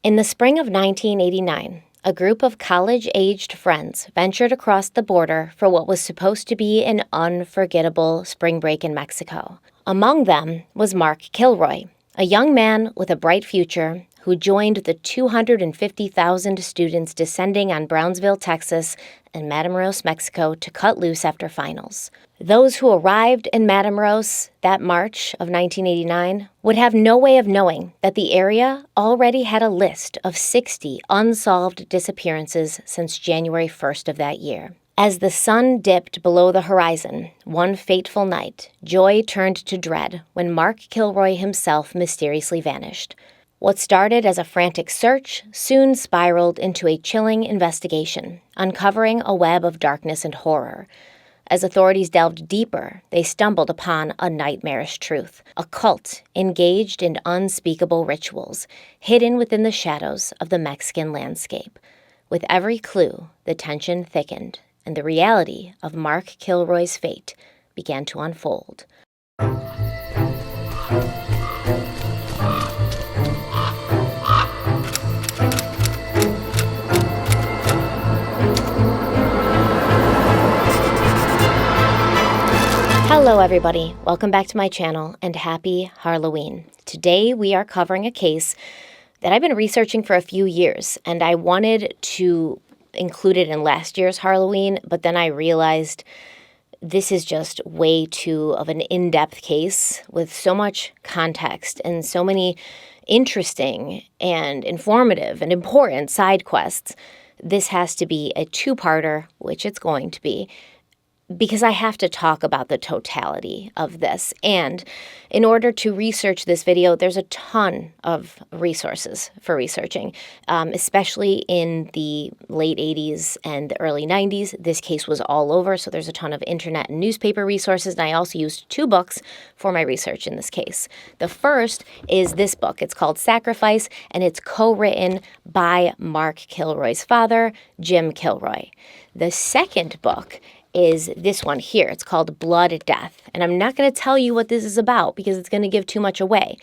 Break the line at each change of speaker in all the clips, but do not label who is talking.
In the spring of 1989, a group of college-aged friends ventured across the border for what was supposed to be an unforgettable spring break in Mexico. Among them was Mark Kilroy, a young man with a bright future who joined the 250,000 students descending on Brownsville, Texas, and Matamoros, Mexico, to cut loose after finals. Those who arrived in Matamoros that March of 1989 would have no way of knowing that the area already had a list of 60 unsolved disappearances since January 1st of that year. As the sun dipped below the horizon, one fateful night, joy turned to dread when Mark Kilroy himself mysteriously vanished. What started as a frantic search soon spiraled into a chilling investigation, uncovering a web of darkness and horror. As authorities delved deeper, they stumbled upon a nightmarish truth: a cult engaged in unspeakable rituals, hidden within the shadows of the Mexican landscape. With every clue, the tension thickened, and the reality of Mark Kilroy's fate began to unfold. Hello everybody, welcome back to my channel and happy Harloween. Today we are covering a case that I've been researching for a few years, and I wanted to include it in last year's Harloween, but then I realized this is just way too of an in-depth case with so much context and so many interesting and informative and important side quests. This has to be a two-parter, which it's going to be, because I have to talk about the totality of this. And in order to research this video, there's a ton of resources for researching, especially in the late 80s and the early 90s. This case was all over, so there's a ton of internet and newspaper resources, and I also used two books for my research in this case. The first is this book. It's called Sacrifice, and it's co-written by Mark Kilroy's father, Jim Kilroy. The second book is this one here. It's called Blood Death. And I'm not going to tell you what this is about because it's going to give too much away.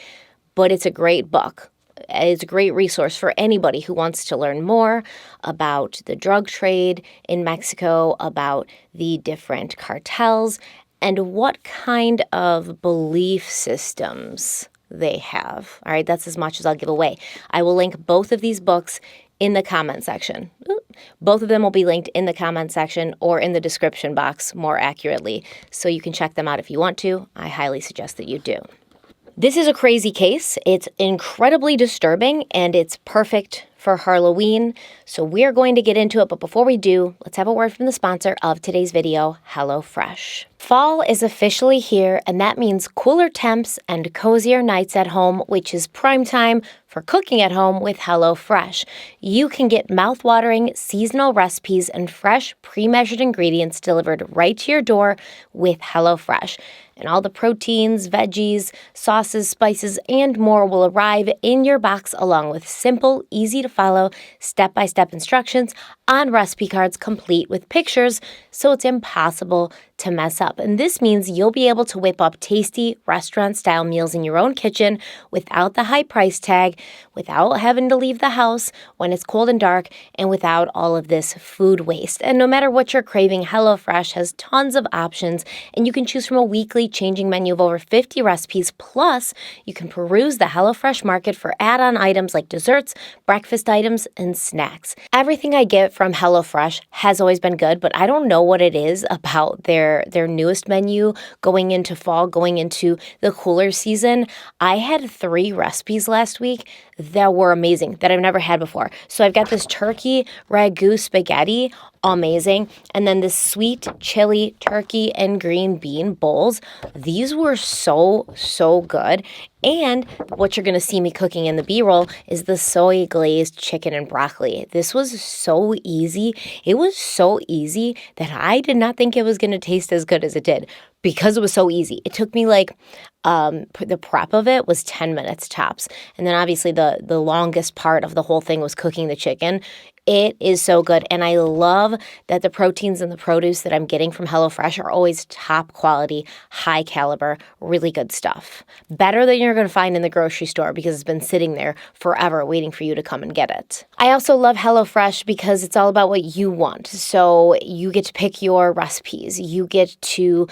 But it's a great book. It's a great resource for anybody who wants to learn more about the drug trade in Mexico, about the different cartels, and what kind of belief systems they have. All right, that's as much as I'll give away. I will link both of these books in the comment section. Both of them will be linked in the comment section or in the description box more accurately, so you can check them out if you want to. I highly suggest that you do. This is a crazy case. It's incredibly disturbing, and it's perfect for Harloween, so we're going to get into it. But before we do, let's have a word from the sponsor of today's video, HelloFresh. Fall is officially here, and that means cooler temps and cozier nights at home, which is prime time for cooking at home with HelloFresh. You can get mouth-watering seasonal recipes and fresh, pre-measured ingredients delivered right to your door with HelloFresh. And all the proteins, veggies, sauces, spices, and more will arrive in your box along with simple, easy-to-follow, step-by-step instructions on recipe cards complete with pictures, so it's impossible to mess up. And this means you'll be able to whip up tasty restaurant-style meals in your own kitchen without the high price tag, without having to leave the house when it's cold and dark, and without all of this food waste. And no matter what you're craving, HelloFresh has tons of options, and you can choose from a weekly changing menu of over 50 recipes. Plus, you can peruse the HelloFresh market for add-on items like desserts, breakfast items, and snacks. Everything I get from HelloFresh has always been good, but I don't know what it is about their newest menu going into fall, going into the cooler season. I had 3 recipes last week that were amazing, that I've never had before. So I've got this turkey ragu spaghetti, amazing, and then this sweet chili turkey and green bean bowls. These were so good. And what you're going to see me cooking in the B-roll is the soy glazed chicken and broccoli. This was so easy. It was so easy that I did not think it was going to taste as good as it did because it was so easy. It took me like the prep of it was 10 minutes tops. And then obviously the longest part of the whole thing was cooking the chicken. It is so good, and I love that the proteins and the produce that I'm getting from HelloFresh are always top quality, high caliber, really good stuff. Better than you're going to find in the grocery store because it's been sitting there forever waiting for you to come and get it. I also love HelloFresh because it's all about what you want. So you get to pick your recipes. You get to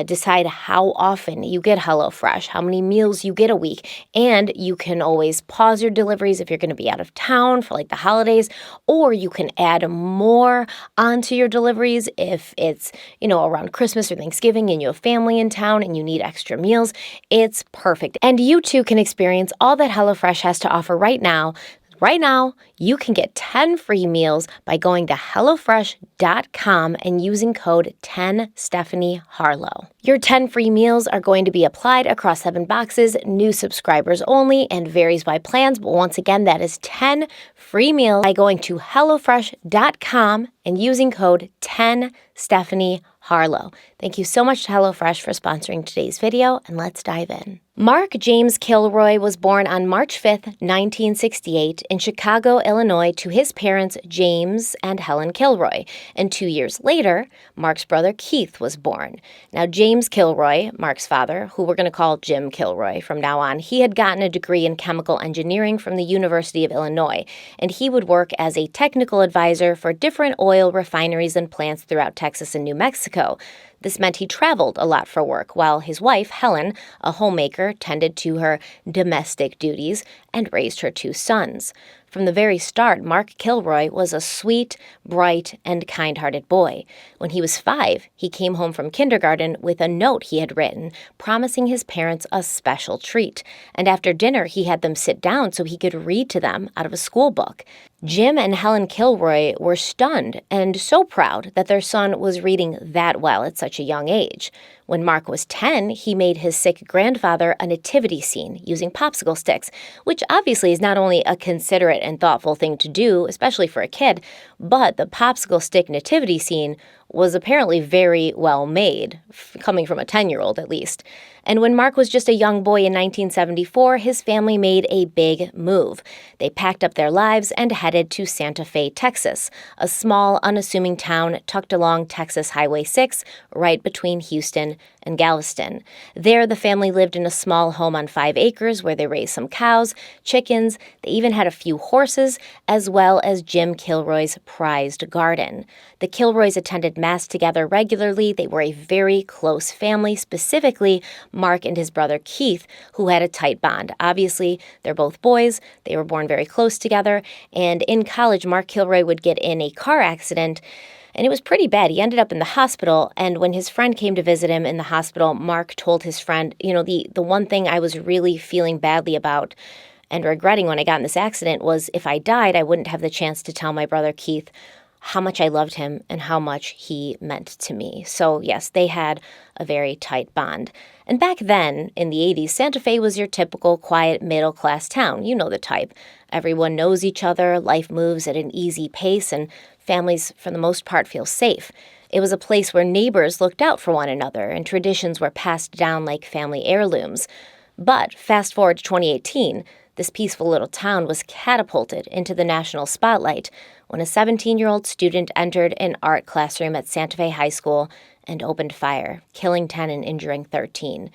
decide how often you get HelloFresh, how many meals you get a week, and you can always pause your deliveries if you're going to be out of town for like the holidays, or you can add more onto your deliveries if it's, around Christmas or Thanksgiving and you have family in town and you need extra meals. It's perfect. And you too can experience all that HelloFresh has to offer right now. Right now, you can get 10 free meals by going to HelloFresh.com and using code 10stephanieharlowe. Your 10 free meals are going to be applied across 7 boxes, new subscribers only, and varies by plans. But once again, that is 10 free meals by going to HelloFresh.com and using code 10stephanieharlowe. Thank you so much to HelloFresh for sponsoring today's video, and let's dive in. Mark James Kilroy was born on March 5th, 1968 in Chicago, Illinois to his parents James and Helen Kilroy. And 2 years later, Mark's brother Keith was born. Now, James Kilroy, Mark's father, who we're going to call Jim Kilroy from now on, he had gotten a degree in chemical engineering from the University of Illinois, and he would work as a technical advisor for different oil refineries and plants throughout Texas and New Mexico. This meant he traveled a lot for work, while his wife, Helen, a homemaker, tended to her domestic duties and raised her 2 sons. From the very start, Mark Kilroy was a sweet, bright, and kind-hearted boy. When he was 5, he came home from kindergarten with a note he had written, promising his parents a special treat. And after dinner, he had them sit down so he could read to them out of a school book. Jim and Helen Kilroy were stunned and so proud that their son was reading that well at such a young age. When Mark was 10, he made his sick grandfather a nativity scene using popsicle sticks, which obviously is not only a considerate and thoughtful thing to do, especially for a kid, but the popsicle stick nativity scene was apparently very well made, coming from a 10-year-old at least. And when Mark was just a young boy in 1974, his family made a big move. They packed up their lives and headed to Santa Fe, Texas, a small, unassuming town tucked along Texas Highway 6, right between Houston and Galveston. There, the family lived in a small home on 5 acres where they raised some cows, chickens, they even had a few horses, as well as Jim Kilroy's prized garden. The Kilroys attended Mass together regularly. They were a very close family, specifically Mark and his brother Keith, who had a tight bond. Obviously, they're both boys. They were born very close together. And in college, Mark Kilroy would get in a car accident, and it was pretty bad. He ended up in the hospital, and when his friend came to visit him in the hospital, Mark told his friend, the one thing I was really feeling badly about and regretting when I got in this accident was if I died, I wouldn't have the chance to tell my brother Keith how much I loved him and how much he meant to me. So yes, they had a very tight bond. And back then, in the 80s, Santa Fe was your typical quiet middle-class town. You know the type. Everyone knows each other, life moves at an easy pace, and families, for the most part, feel safe. It was a place where neighbors looked out for one another, and traditions were passed down like family heirlooms. But fast forward to 2018, this peaceful little town was catapulted into the national spotlight when a 17-year-old student entered an art classroom at Santa Fe High School and opened fire, killing 10 and injuring 13.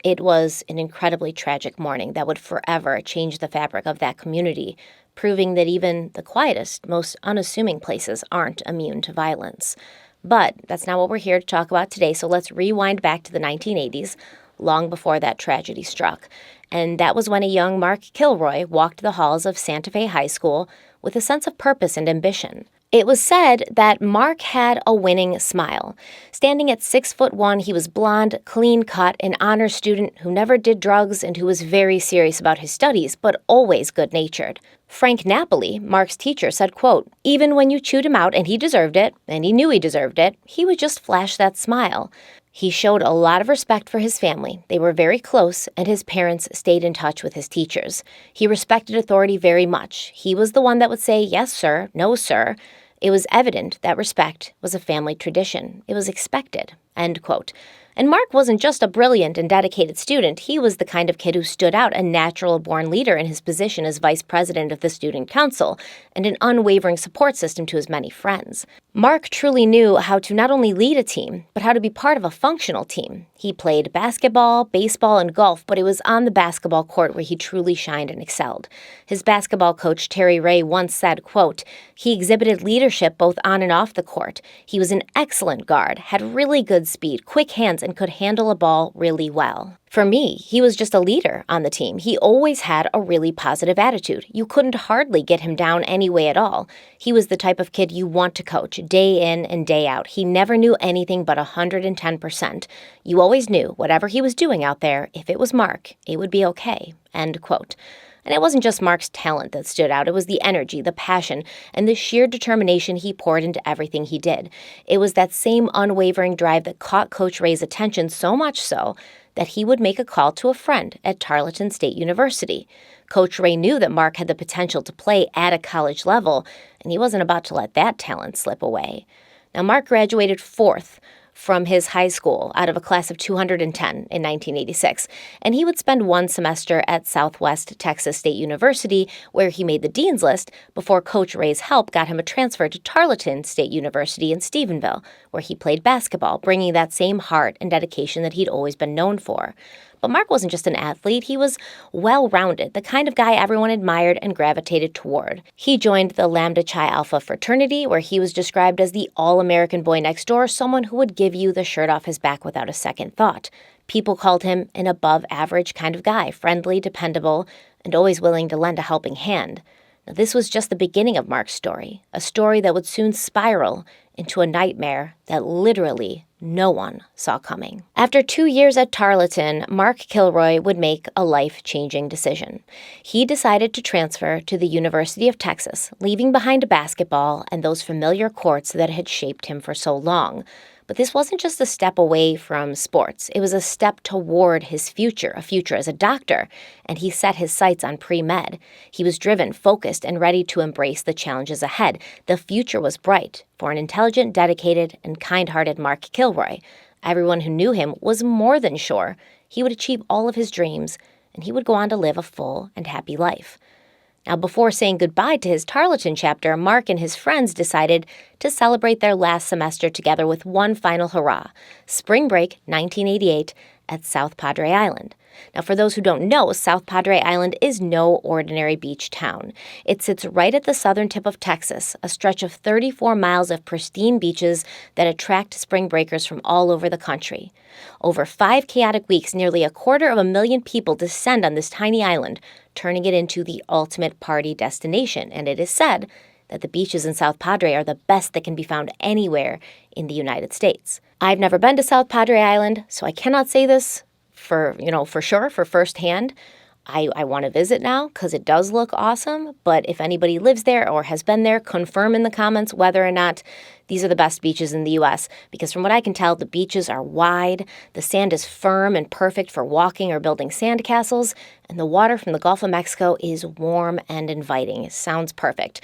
It was an incredibly tragic morning that would forever change the fabric of that community, proving that even the quietest, most unassuming places aren't immune to violence. But that's not what we're here to talk about today, so let's rewind back to the 1980s, long before that tragedy struck. And that was when a young Mark Kilroy walked the halls of Santa Fe High School with a sense of purpose and ambition. It was said that Mark had a winning smile. Standing at 6'1", he was blonde, clean-cut, an honor student who never did drugs and who was very serious about his studies, but always good-natured. Frank Napoli, Mark's teacher, said, quote, "Even when you chewed him out and he deserved it, and he knew he deserved it, he would just flash that smile." He showed a lot of respect for his family. They were very close, and his parents stayed in touch with his teachers. He respected authority very much. He was the one that would say, "Yes, sir," "No, sir." It was evident that respect was a family tradition. It was expected, end quote. And Mark wasn't just a brilliant and dedicated student, he was the kind of kid who stood out, a natural-born leader in his position as vice president of the student council, and an unwavering support system to his many friends. Mark truly knew how to not only lead a team, but how to be part of a functional team. He played basketball, baseball, and golf, but it was on the basketball court where he truly shined and excelled. His basketball coach, Terry Ray, once said, quote, "He exhibited leadership both on and off the court. He was an excellent guard, had really good speed, quick hands, and could handle a ball really well." For me, he was just a leader on the team. He always had a really positive attitude. You couldn't hardly get him down any way at all. He was the type of kid you want to coach day in and day out. He never knew anything but 110%. You always knew whatever he was doing out there, if it was Mark, it would be okay. End quote. And it wasn't just Mark's talent that stood out. It was the energy, the passion, and the sheer determination he poured into everything he did. It was that same unwavering drive that caught Coach Ray's attention, so much so that he would make a call to a friend at Tarleton State University. Coach Ray knew that Mark had the potential to play at a college level, and he wasn't about to let that talent slip away. Now, Mark graduated fourth from his high school out of a class of 210 in 1986, and he would spend one semester at Southwest Texas State University, where he made the dean's list before Coach Ray's help got him a transfer to Tarleton State University in Stephenville, where he played basketball, bringing that same heart and dedication that he'd always been known for. But Mark wasn't just an athlete, he was well-rounded, the kind of guy everyone admired and gravitated toward. He joined the Lambda Chi Alpha fraternity, where he was described as the all-American boy next door, someone who would give you the shirt off his back without a second thought. People called him an above-average kind of guy, friendly, dependable, and always willing to lend a helping hand. Now, this was just the beginning of Mark's story, a story that would soon spiral into a nightmare that literally no one saw coming. After 2 years at Tarleton, Mark Kilroy would make a life-changing decision. He decided to transfer to the University of Texas, leaving behind basketball and those familiar courts that had shaped him for so long. But this wasn't just a step away from sports. It was a step toward his future, a future as a doctor, and he set his sights on pre-med. He was driven, focused, and ready to embrace the challenges ahead. The future was bright for an intelligent, dedicated, and kind-hearted Mark Kilroy. Everyone who knew him was more than sure he would achieve all of his dreams, and he would go on to live a full and happy life. Now, before saying goodbye to his Tarleton chapter, Mark and his friends decided to celebrate their last semester together with one final hurrah, spring break 1988 at South Padre Island. Now, for those who don't know, South Padre Island is no ordinary beach town. It sits right at the southern tip of Texas, a stretch of 34 miles of pristine beaches that attract spring breakers from all over the country. Over 5 chaotic weeks, nearly 250,000 people descend on this tiny island, turning it into the ultimate party destination, and it is said that the beaches in South Padre are the best that can be found anywhere in the United States. I've never been to South Padre Island, so I cannot say this for sure, for firsthand. I want to visit now because it does look awesome, but if anybody lives there or has been there, confirm in the comments whether or not these are the best beaches in the U.S., because from what I can tell, the beaches are wide, the sand is firm and perfect for walking or building sandcastles, and the water from the Gulf of Mexico is warm and inviting. It sounds perfect.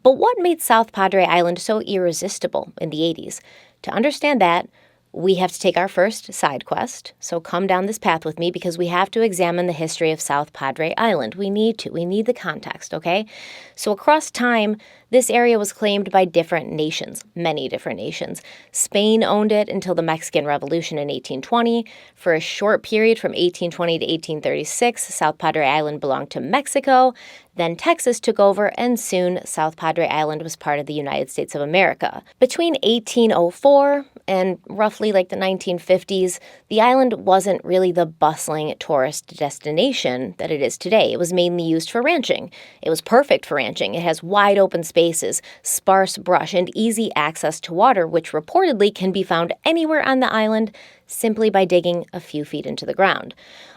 But what made South Padre Island so irresistible in the 80s? To understand that, we have to take our first side quest, so come down this path with me because we have to examine the history of South Padre Island. We need the context, okay? So across time, this area was claimed by different nations, many different nations. Spain owned it until the Mexican Revolution in 1820. For a short period from 1820 to 1836, South Padre Island belonged to Mexico. Then Texas took over, and soon South Padre Island was part of the United States of America. Between 1804 and roughly like the 1950s, the island wasn't really the bustling tourist destination that it is today. It was mainly used for ranching. It was perfect for ranching. It has wide open spaces, sparse brush, and easy access to water, which reportedly can be found anywhere on the island simply by digging a few feet into the ground.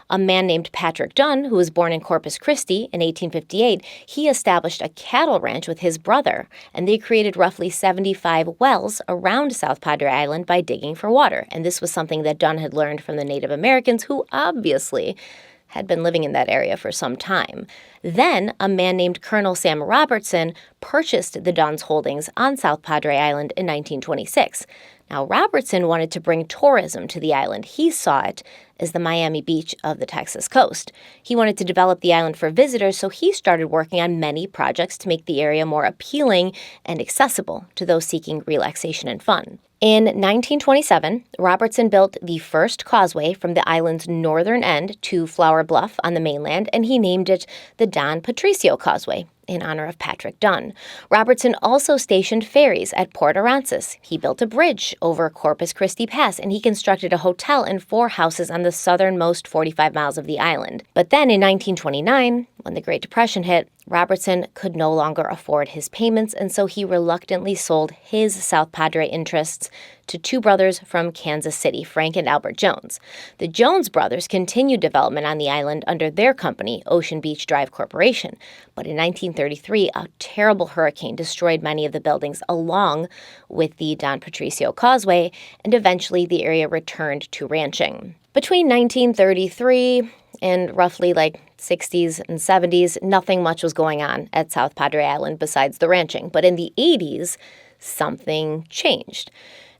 A man named Patrick Dunn, who was born in Corpus Christi in 1858, he established a cattle ranch with his brother, and they created roughly 75 wells around South Padre Island by digging for water. And this was something that Dunn had learned from the Native Americans, who obviously had been living in that area for some time. Then, a man named Colonel Sam Robertson purchased the Dunn's holdings on South Padre Island in 1926. Now, Robertson wanted to bring tourism to the island. He saw it as the Miami Beach of the Texas coast. He wanted to develop the island for visitors, so he started working on many projects to make the area more appealing and accessible to those seeking relaxation and fun. In 1927, Robertson built the first causeway from the island's northern end to Flower Bluff on the mainland, and he named it the Don Patricio Causeway in honor of Patrick Dunn. Robertson also stationed ferries at Port Aransas. He built a bridge over Corpus Christi Pass, and he constructed a hotel and 4 houses on the southernmost 45 miles of the island. But then in 1929, when the Great Depression hit, Robertson could no longer afford his payments, and so he reluctantly sold his South Padre interests to 2 brothers from Kansas City, Frank and Albert Jones. The Jones brothers continued development on the island under their company, Ocean Beach Drive Corporation. But in 1933, a terrible hurricane destroyed many of the buildings along with the Don Patricio Causeway, and eventually the area returned to ranching. Between 1933 and roughly 60s and 70s, nothing much was going on at South Padre Island besides the ranching. But in the 80s, something changed.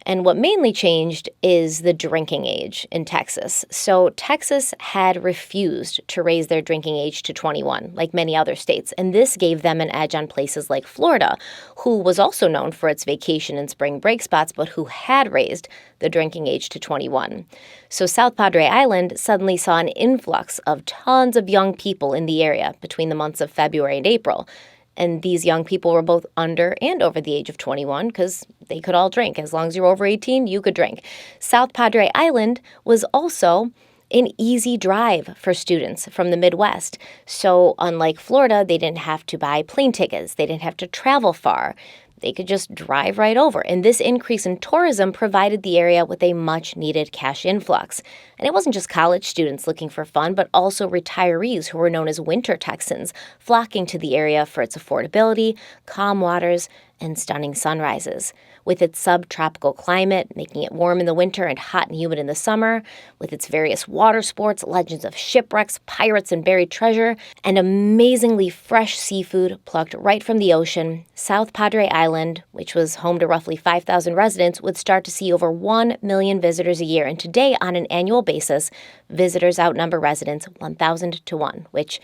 And what mainly changed is the drinking age in Texas. So Texas had refused to raise their drinking age to 21, like many other states. And this gave them an edge on places like Florida, who was also known for its vacation and spring break spots, but who had raised the drinking age to 21. So South Padre Island suddenly saw an influx of tons of young people in the area between the months of February and April. And these young people were both under and over the age of 21 because they could all drink. As long as you were over 18, you could drink. South Padre Island was also an easy drive for students from the Midwest. So unlike Florida, they didn't have to buy plane tickets. They didn't have to travel far. They could just drive right over. And this increase in tourism provided the area with a much-needed cash influx. And it wasn't just college students looking for fun, but also retirees who were known as winter Texans, flocking to the area for its affordability, calm waters, and stunning sunrises. With its subtropical climate, making it warm in the winter and hot and humid in the summer, with its various water sports, legends of shipwrecks, pirates, and buried treasure, and amazingly fresh seafood plucked right from the ocean, South Padre Island, which was home to roughly 5,000 residents, would start to see over 1 million visitors a year. And today, on an annual basis, visitors outnumber residents 1,000 to 1, which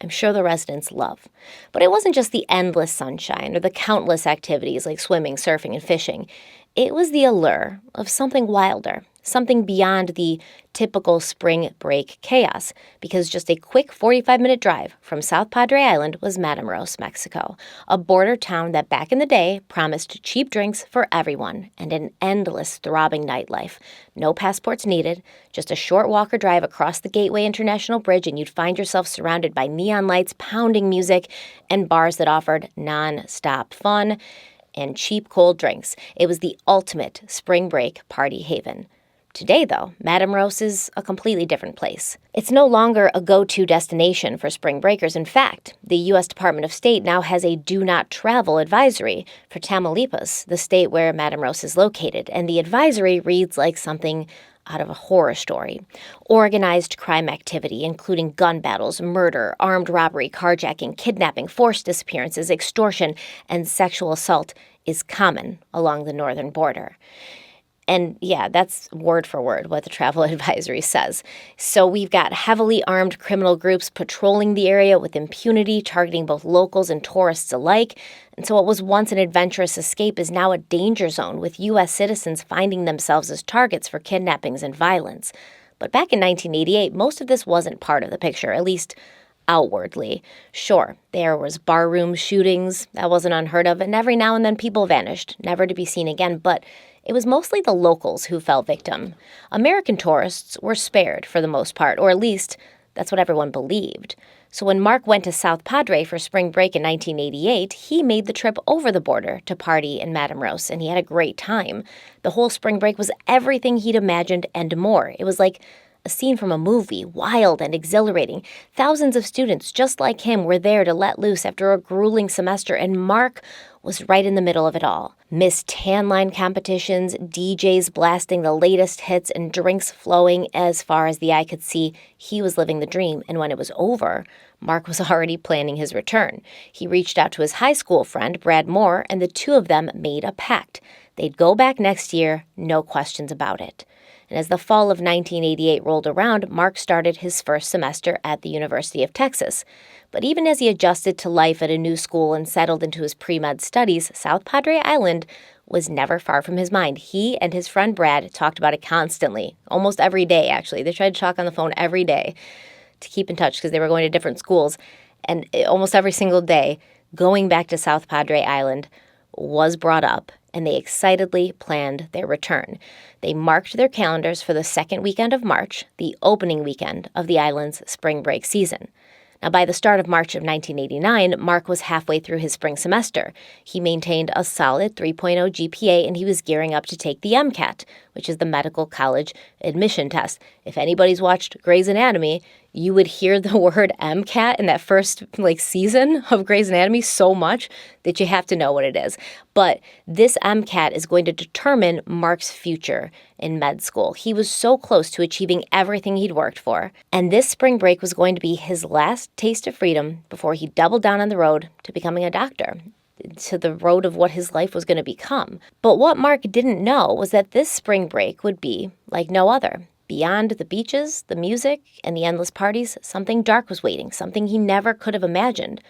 I'm sure the residents love. But it wasn't just the endless sunshine or the countless activities like swimming, surfing, and fishing. It was the allure of something wilder, something beyond the typical spring break chaos, because just a quick 45-minute drive from South Padre Island was Matamoros, Mexico, a border town that back in the day promised cheap drinks for everyone and an endless throbbing nightlife. No passports needed, just a short walk or drive across the Gateway International Bridge and you'd find yourself surrounded by neon lights, pounding music, and bars that offered non-stop fun and cheap cold drinks. It was the ultimate spring break party haven. Today, though, Matamoros is a completely different place. It's no longer a go-to destination for spring breakers. In fact, the U.S. Department of State now has a do not travel advisory for Tamaulipas, the state where Matamoros is located. And the advisory reads like something out of a horror story. Organized crime activity, including gun battles, murder, armed robbery, carjacking, kidnapping, forced disappearances, extortion, and sexual assault is common along the northern border. And yeah, that's word for word what the travel advisory says. So we've got heavily armed criminal groups patrolling the area with impunity, targeting both locals and tourists alike. And so what was once an adventurous escape is now a danger zone, with U.S. citizens finding themselves as targets for kidnappings and violence. But back in 1988, most of this wasn't part of the picture, at least outwardly. Sure, there was barroom shootings, that wasn't unheard of, and every now and then people vanished, never to be seen again, but it was mostly the locals who fell victim. American tourists were spared for the most part, or at least that's what everyone believed. So when Mark went to South Padre for spring break in 1988, he made the trip over the border to party in Matamoros, and he had a great time. The whole spring break was everything he'd imagined and more. It was like a scene from a movie, wild and exhilarating. Thousands of students just like him were there to let loose after a grueling semester, and Mark was right in the middle of it all. Miss tan line competitions, DJs blasting the latest hits, and drinks flowing as far as the eye could see. He was living the dream, and when it was over, Mark was already planning his return. He reached out to his high school friend, Brad Moore, and the two of them made a pact They'd go back next year, no questions about it. And as the fall of 1988 rolled around, Mark started his first semester at the University of Texas. But even as he adjusted to life at a new school and settled into his pre-med studies, South Padre Island was never far from his mind. He and his friend Brad talked about it constantly, almost every day, actually. They tried to talk on the phone every day to keep in touch because they were going to different schools. And almost every single day, going back to South Padre Island was brought up, and they excitedly planned their return. They marked their calendars for the second weekend of March, the opening weekend of the island's spring break season. Now, by the start of March of 1989, Mark was halfway through his spring semester. He maintained a solid 3.0 GPA, and he was gearing up to take the MCAT, which is the medical college admission test. If anybody's watched Grey's Anatomy, you would hear the word MCAT in that first season of Grey's Anatomy so much that you have to know what it is. But this MCAT is going to determine Mark's future in med school. He was so close to achieving everything he'd worked for. And this spring break was going to be his last taste of freedom before he doubled down on the road to becoming a doctor, to the road of what his life was going to become. But what Mark didn't know was that this spring break would be like no other. Beyond the beaches, the music, and the endless parties, something dark was waiting, something he never could have imagined.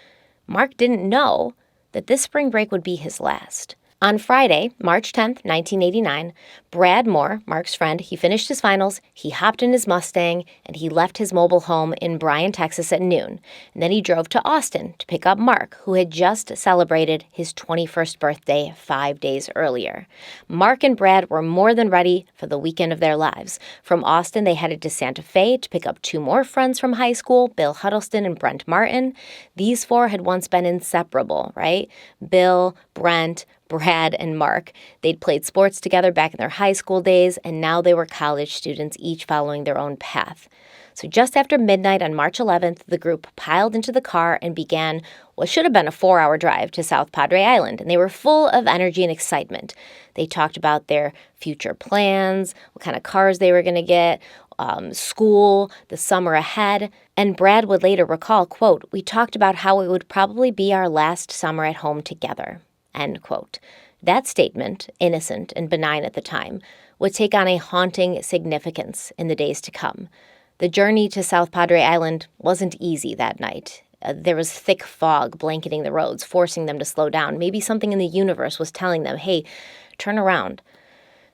Mark didn't know that this spring break would be his last. On Friday, March 10th, 1989, Brad Moore, Mark's friend, he finished his finals, he hopped in his Mustang, and he left his mobile home in Bryan, Texas at noon. And then he drove to Austin to pick up Mark, who had just celebrated his 21st birthday 5 days earlier. Mark and Brad were more than ready for the weekend of their lives. From Austin, they headed to Santa Fe to pick up two more friends from high school, Bill Huddleston and Brent Martin. These four had once been inseparable, right? Bill, Brent, Brad, and Mark. They'd played sports together back in their high school days, and now they were college students, each following their own path. So just after midnight on March 11th, the group piled into the car and began what should have been a 4-hour drive to South Padre Island, and they were full of energy and excitement. They talked about their future plans, what kind of cars they were going to get, school, the summer ahead. And Brad would later recall, quote, "We talked about how it would probably be our last summer at home together." End quote. That statement, innocent and benign at the time, would take on a haunting significance in the days to come. The journey to South Padre Island wasn't easy that night. There was thick fog blanketing the roads, forcing them to slow down. Maybe something in the universe was telling them, hey, turn around.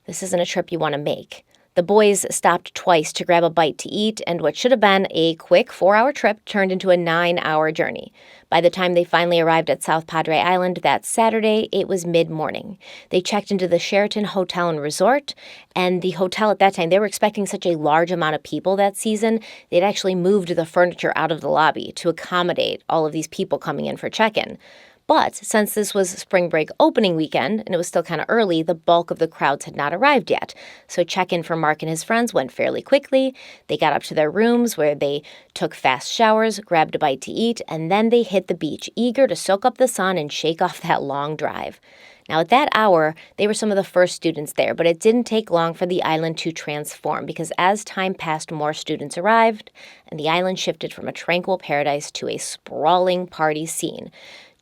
This isn't a trip you want to make. The boys stopped twice to grab a bite to eat, and what should have been a quick 4-hour trip turned into a 9-hour journey. By the time they finally arrived at South Padre Island that Saturday, it was mid-morning. They checked into the Sheraton Hotel and Resort, and the hotel at that time, they were expecting such a large amount of people that season, they'd actually moved the furniture out of the lobby to accommodate all of these people coming in for check-in. But since this was spring break opening weekend, and it was still kind of early, the bulk of the crowds had not arrived yet. So check-in for Mark and his friends went fairly quickly. They got up to their rooms where they took fast showers, grabbed a bite to eat, and then they hit the beach, eager to soak up the sun and shake off that long drive. Now, at that hour, they were some of the first students there, but it didn't take long for the island to transform because as time passed, more students arrived, and the island shifted from a tranquil paradise to a sprawling party scene.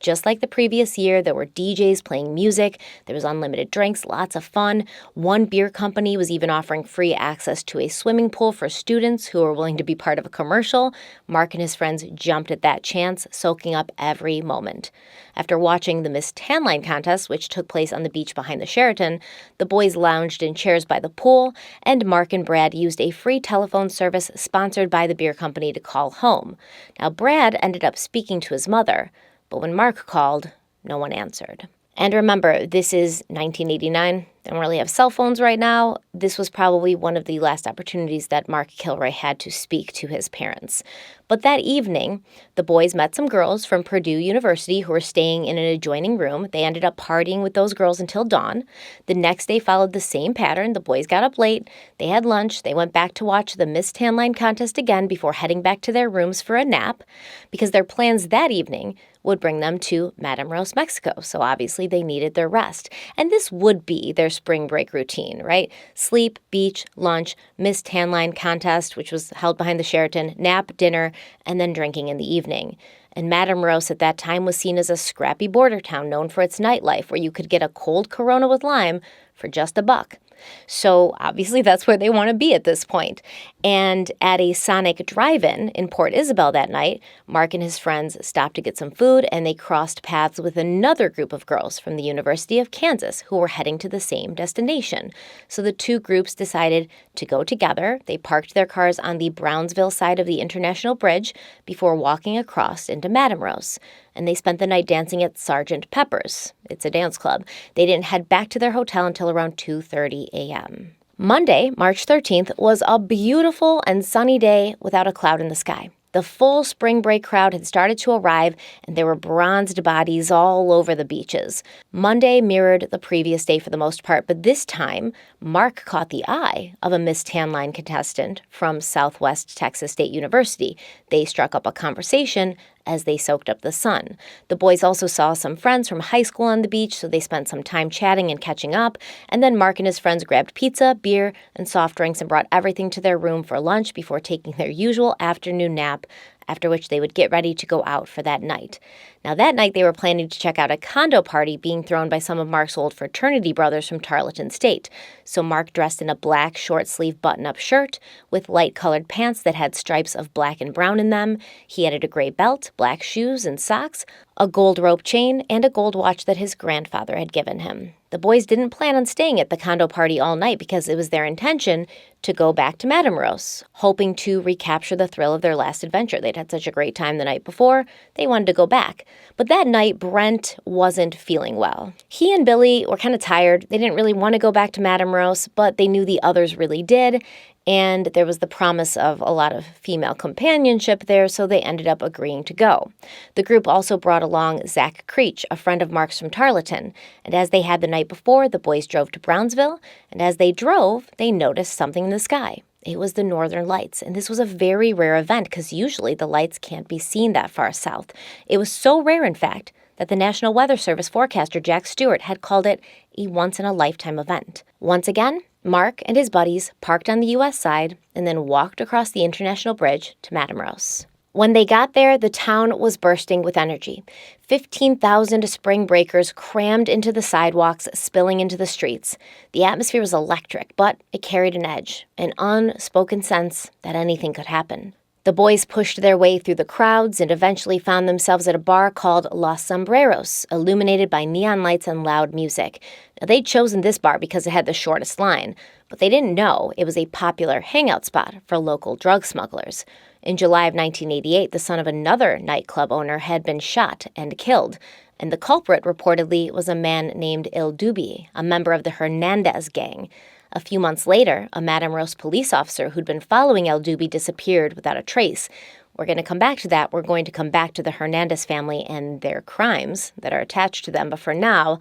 Just like the previous year, there were DJs playing music, there was unlimited drinks, lots of fun. One beer company was even offering free access to a swimming pool for students who were willing to be part of a commercial. Mark and his friends jumped at that chance, soaking up every moment. After watching the Miss Tanline contest, which took place on the beach behind the Sheraton, the boys lounged in chairs by the pool, and Mark and Brad used a free telephone service sponsored by the beer company to call home. Now, Brad ended up speaking to his mother, but when Mark called, no one answered. And remember, this is 1989. They don't really have cell phones right now. This was probably one of the last opportunities that Mark Kilroy had to speak to his parents. But that evening, the boys met some girls from Purdue University who were staying in an adjoining room. They ended up partying with those girls until dawn. The next day followed the same pattern. The boys got up late. They had lunch. They went back to watch the Miss Tanline contest again before heading back to their rooms for a nap because their plans that evening would bring them to Matamoros, Mexico. So obviously they needed their rest. And this would be their spring break routine, right? Sleep, beach, lunch, Miss Tanline contest, which was held behind the Sheraton, nap, dinner, and then drinking in the evening. and Matamoros at that time was seen as a scrappy border town known for its nightlife, where you could get a cold Corona with lime for just $1. So obviously that's where they want to be at this point. And at a Sonic drive-in in Port Isabel that night, Mark and his friends stopped to get some food, and they crossed paths with another group of girls from the University of Kansas who were heading to the same destination. So the two groups decided to go together. They parked their cars on the Brownsville side of the International Bridge before walking across into Matamoros. And they spent the night dancing at Sergeant Pepper's. It's a dance club. They didn't head back to their hotel until around 2:30 a.m. Monday, March 13th, was a beautiful and sunny day without a cloud in the sky. The full spring break crowd had started to arrive, and there were bronzed bodies all over the beaches. Monday mirrored the previous day for the most part, but this time, Mark caught the eye of a Miss Tan Line contestant from Southwest Texas State University. They struck up a conversation as they soaked up the sun. The boys also saw some friends from high school on the beach, so they spent some time chatting and catching up. And then Mark and his friends grabbed pizza, beer, and soft drinks and brought everything to their room for lunch before taking their usual afternoon nap, after which they would get ready to go out for that night. Now, that night they were planning to check out a condo party being thrown by some of Mark's old fraternity brothers from Tarleton State. So Mark dressed in a black short-sleeve button-up shirt with light-colored pants that had stripes of black and brown in them. He added a gray belt, black shoes and socks, a gold rope chain, and a gold watch that his grandfather had given him. The boys didn't plan on staying at the condo party all night because it was their intention to go back to Matamoros, hoping to recapture the thrill of their last adventure. They'd had such a great time the night before, they wanted to go back. But that night, Brent wasn't feeling well. He and Billy were kind of tired. They didn't really want to go back to Matamoros, but they knew the others really did. And there was the promise of a lot of female companionship there, so they ended up agreeing to go. The group also brought along Zach Creech, a friend of Mark's from Tarleton. And as they had the night before, the boys drove to Brownsville. And as they drove, they noticed something in the sky. It was the Northern Lights, and this was a very rare event because usually the lights can't be seen that far south. It was so rare, in fact, that the National Weather Service forecaster Jack Stewart had called it a once-in-a-lifetime event. Once again, Mark and his buddies parked on the U.S. side and then walked across the International Bridge to Matamoros. When they got there, the town was bursting with energy. 15,000 spring breakers crammed into the sidewalks, spilling into the streets. The atmosphere was electric, but it carried an edge, an unspoken sense that anything could happen. The boys pushed their way through the crowds and eventually found themselves at a bar called Los Sombreros, illuminated by neon lights and loud music. Now, they'd chosen this bar because it had the shortest line, but they didn't know it was a popular hangout spot for local drug smugglers. In July of 1988, the son of another nightclub owner had been shot and killed, and the culprit reportedly was a man named Il Dubi, a member of the Hernandez gang. A few months later, a Matamoros police officer who'd been following El Dubi disappeared without a trace. We're going to come back to that. We're going to come back to the Hernandez family and their crimes that are attached to them. But for now,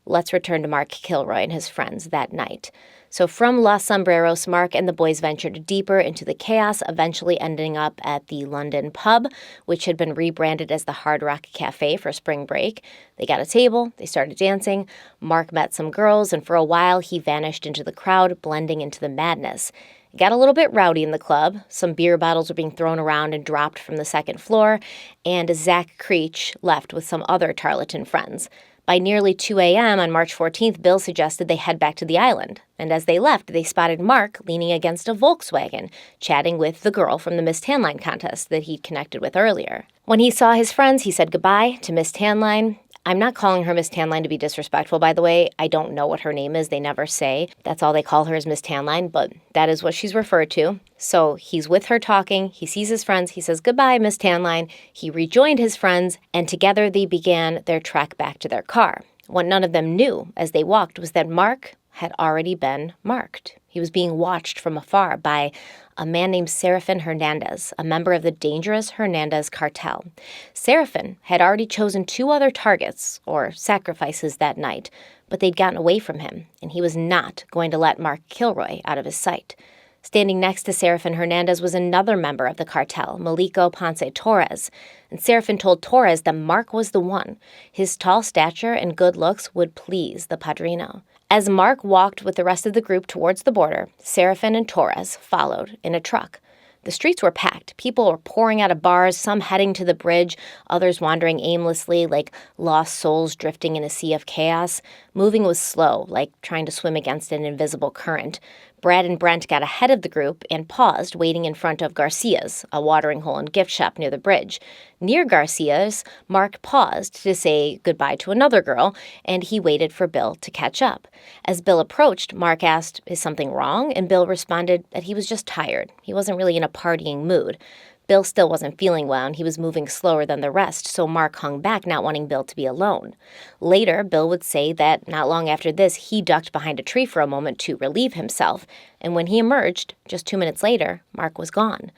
let's return to Mark Kilroy and his friends that night. So from Los Sombreros, Mark and the boys ventured deeper into the chaos, eventually ending up at the London pub, which had been rebranded as the Hard Rock Cafe for spring break. They got a table, they started dancing, Mark met some girls, and for a while he vanished into the crowd, blending into the madness. It got a little bit rowdy in the club. Some beer bottles were being thrown around and dropped from the second floor, and Zach Creech left with some other Tarleton friends. By nearly 2 a.m. on March 14th, Bill suggested they head back to the island. And as they left, they spotted Mark leaning against a Volkswagen, chatting with the girl from the Miss Tan Line contest that he'd connected with earlier. When he saw his friends, he said goodbye to Miss Tan Line. I'm not calling her Miss Tan Line to be disrespectful, by the way. I don't know what her name is. They never say. That's all they call her is Miss Tan Line, but that is what she's referred to. So he's with her talking. He sees his friends. He says, goodbye, Miss Tan Line. He rejoined his friends, and together they began their trek back to their car. What none of them knew as they walked was that Mark had already been marked. He was being watched from afar by a man named Serafin Hernandez, a member of the dangerous Hernandez cartel. Serafin had already chosen 2 other targets, or sacrifices, that night, but they'd gotten away from him, and he was not going to let Mark Kilroy out of his sight. Standing next to Serafin Hernandez was another member of the cartel, Maliko Ponce Torres, and Serafin told Torres that Mark was the one. His tall stature and good looks would please the Padrino. As Mark walked with the rest of the group towards the border, Serafin and Torres followed in a truck. The streets were packed. People were pouring out of bars, some heading to the bridge, others wandering aimlessly like lost souls drifting in a sea of chaos. Moving was slow, like trying to swim against an invisible current. Brad and Brent got ahead of the group and paused, waiting in front of Garcia's, a watering hole and gift shop near the bridge. Near Garcia's, Mark paused to say goodbye to another girl, and he waited for Bill to catch up. As Bill approached, Mark asked, "Is something wrong?" And Bill responded that he was just tired. He wasn't really in a partying mood. Bill still wasn't feeling well, and he was moving slower than the rest, so Mark hung back, not wanting Bill to be alone. Later, Bill would say that not long after this, he ducked behind a tree for a moment to relieve himself, and when he emerged, just 2 minutes later, Mark was gone.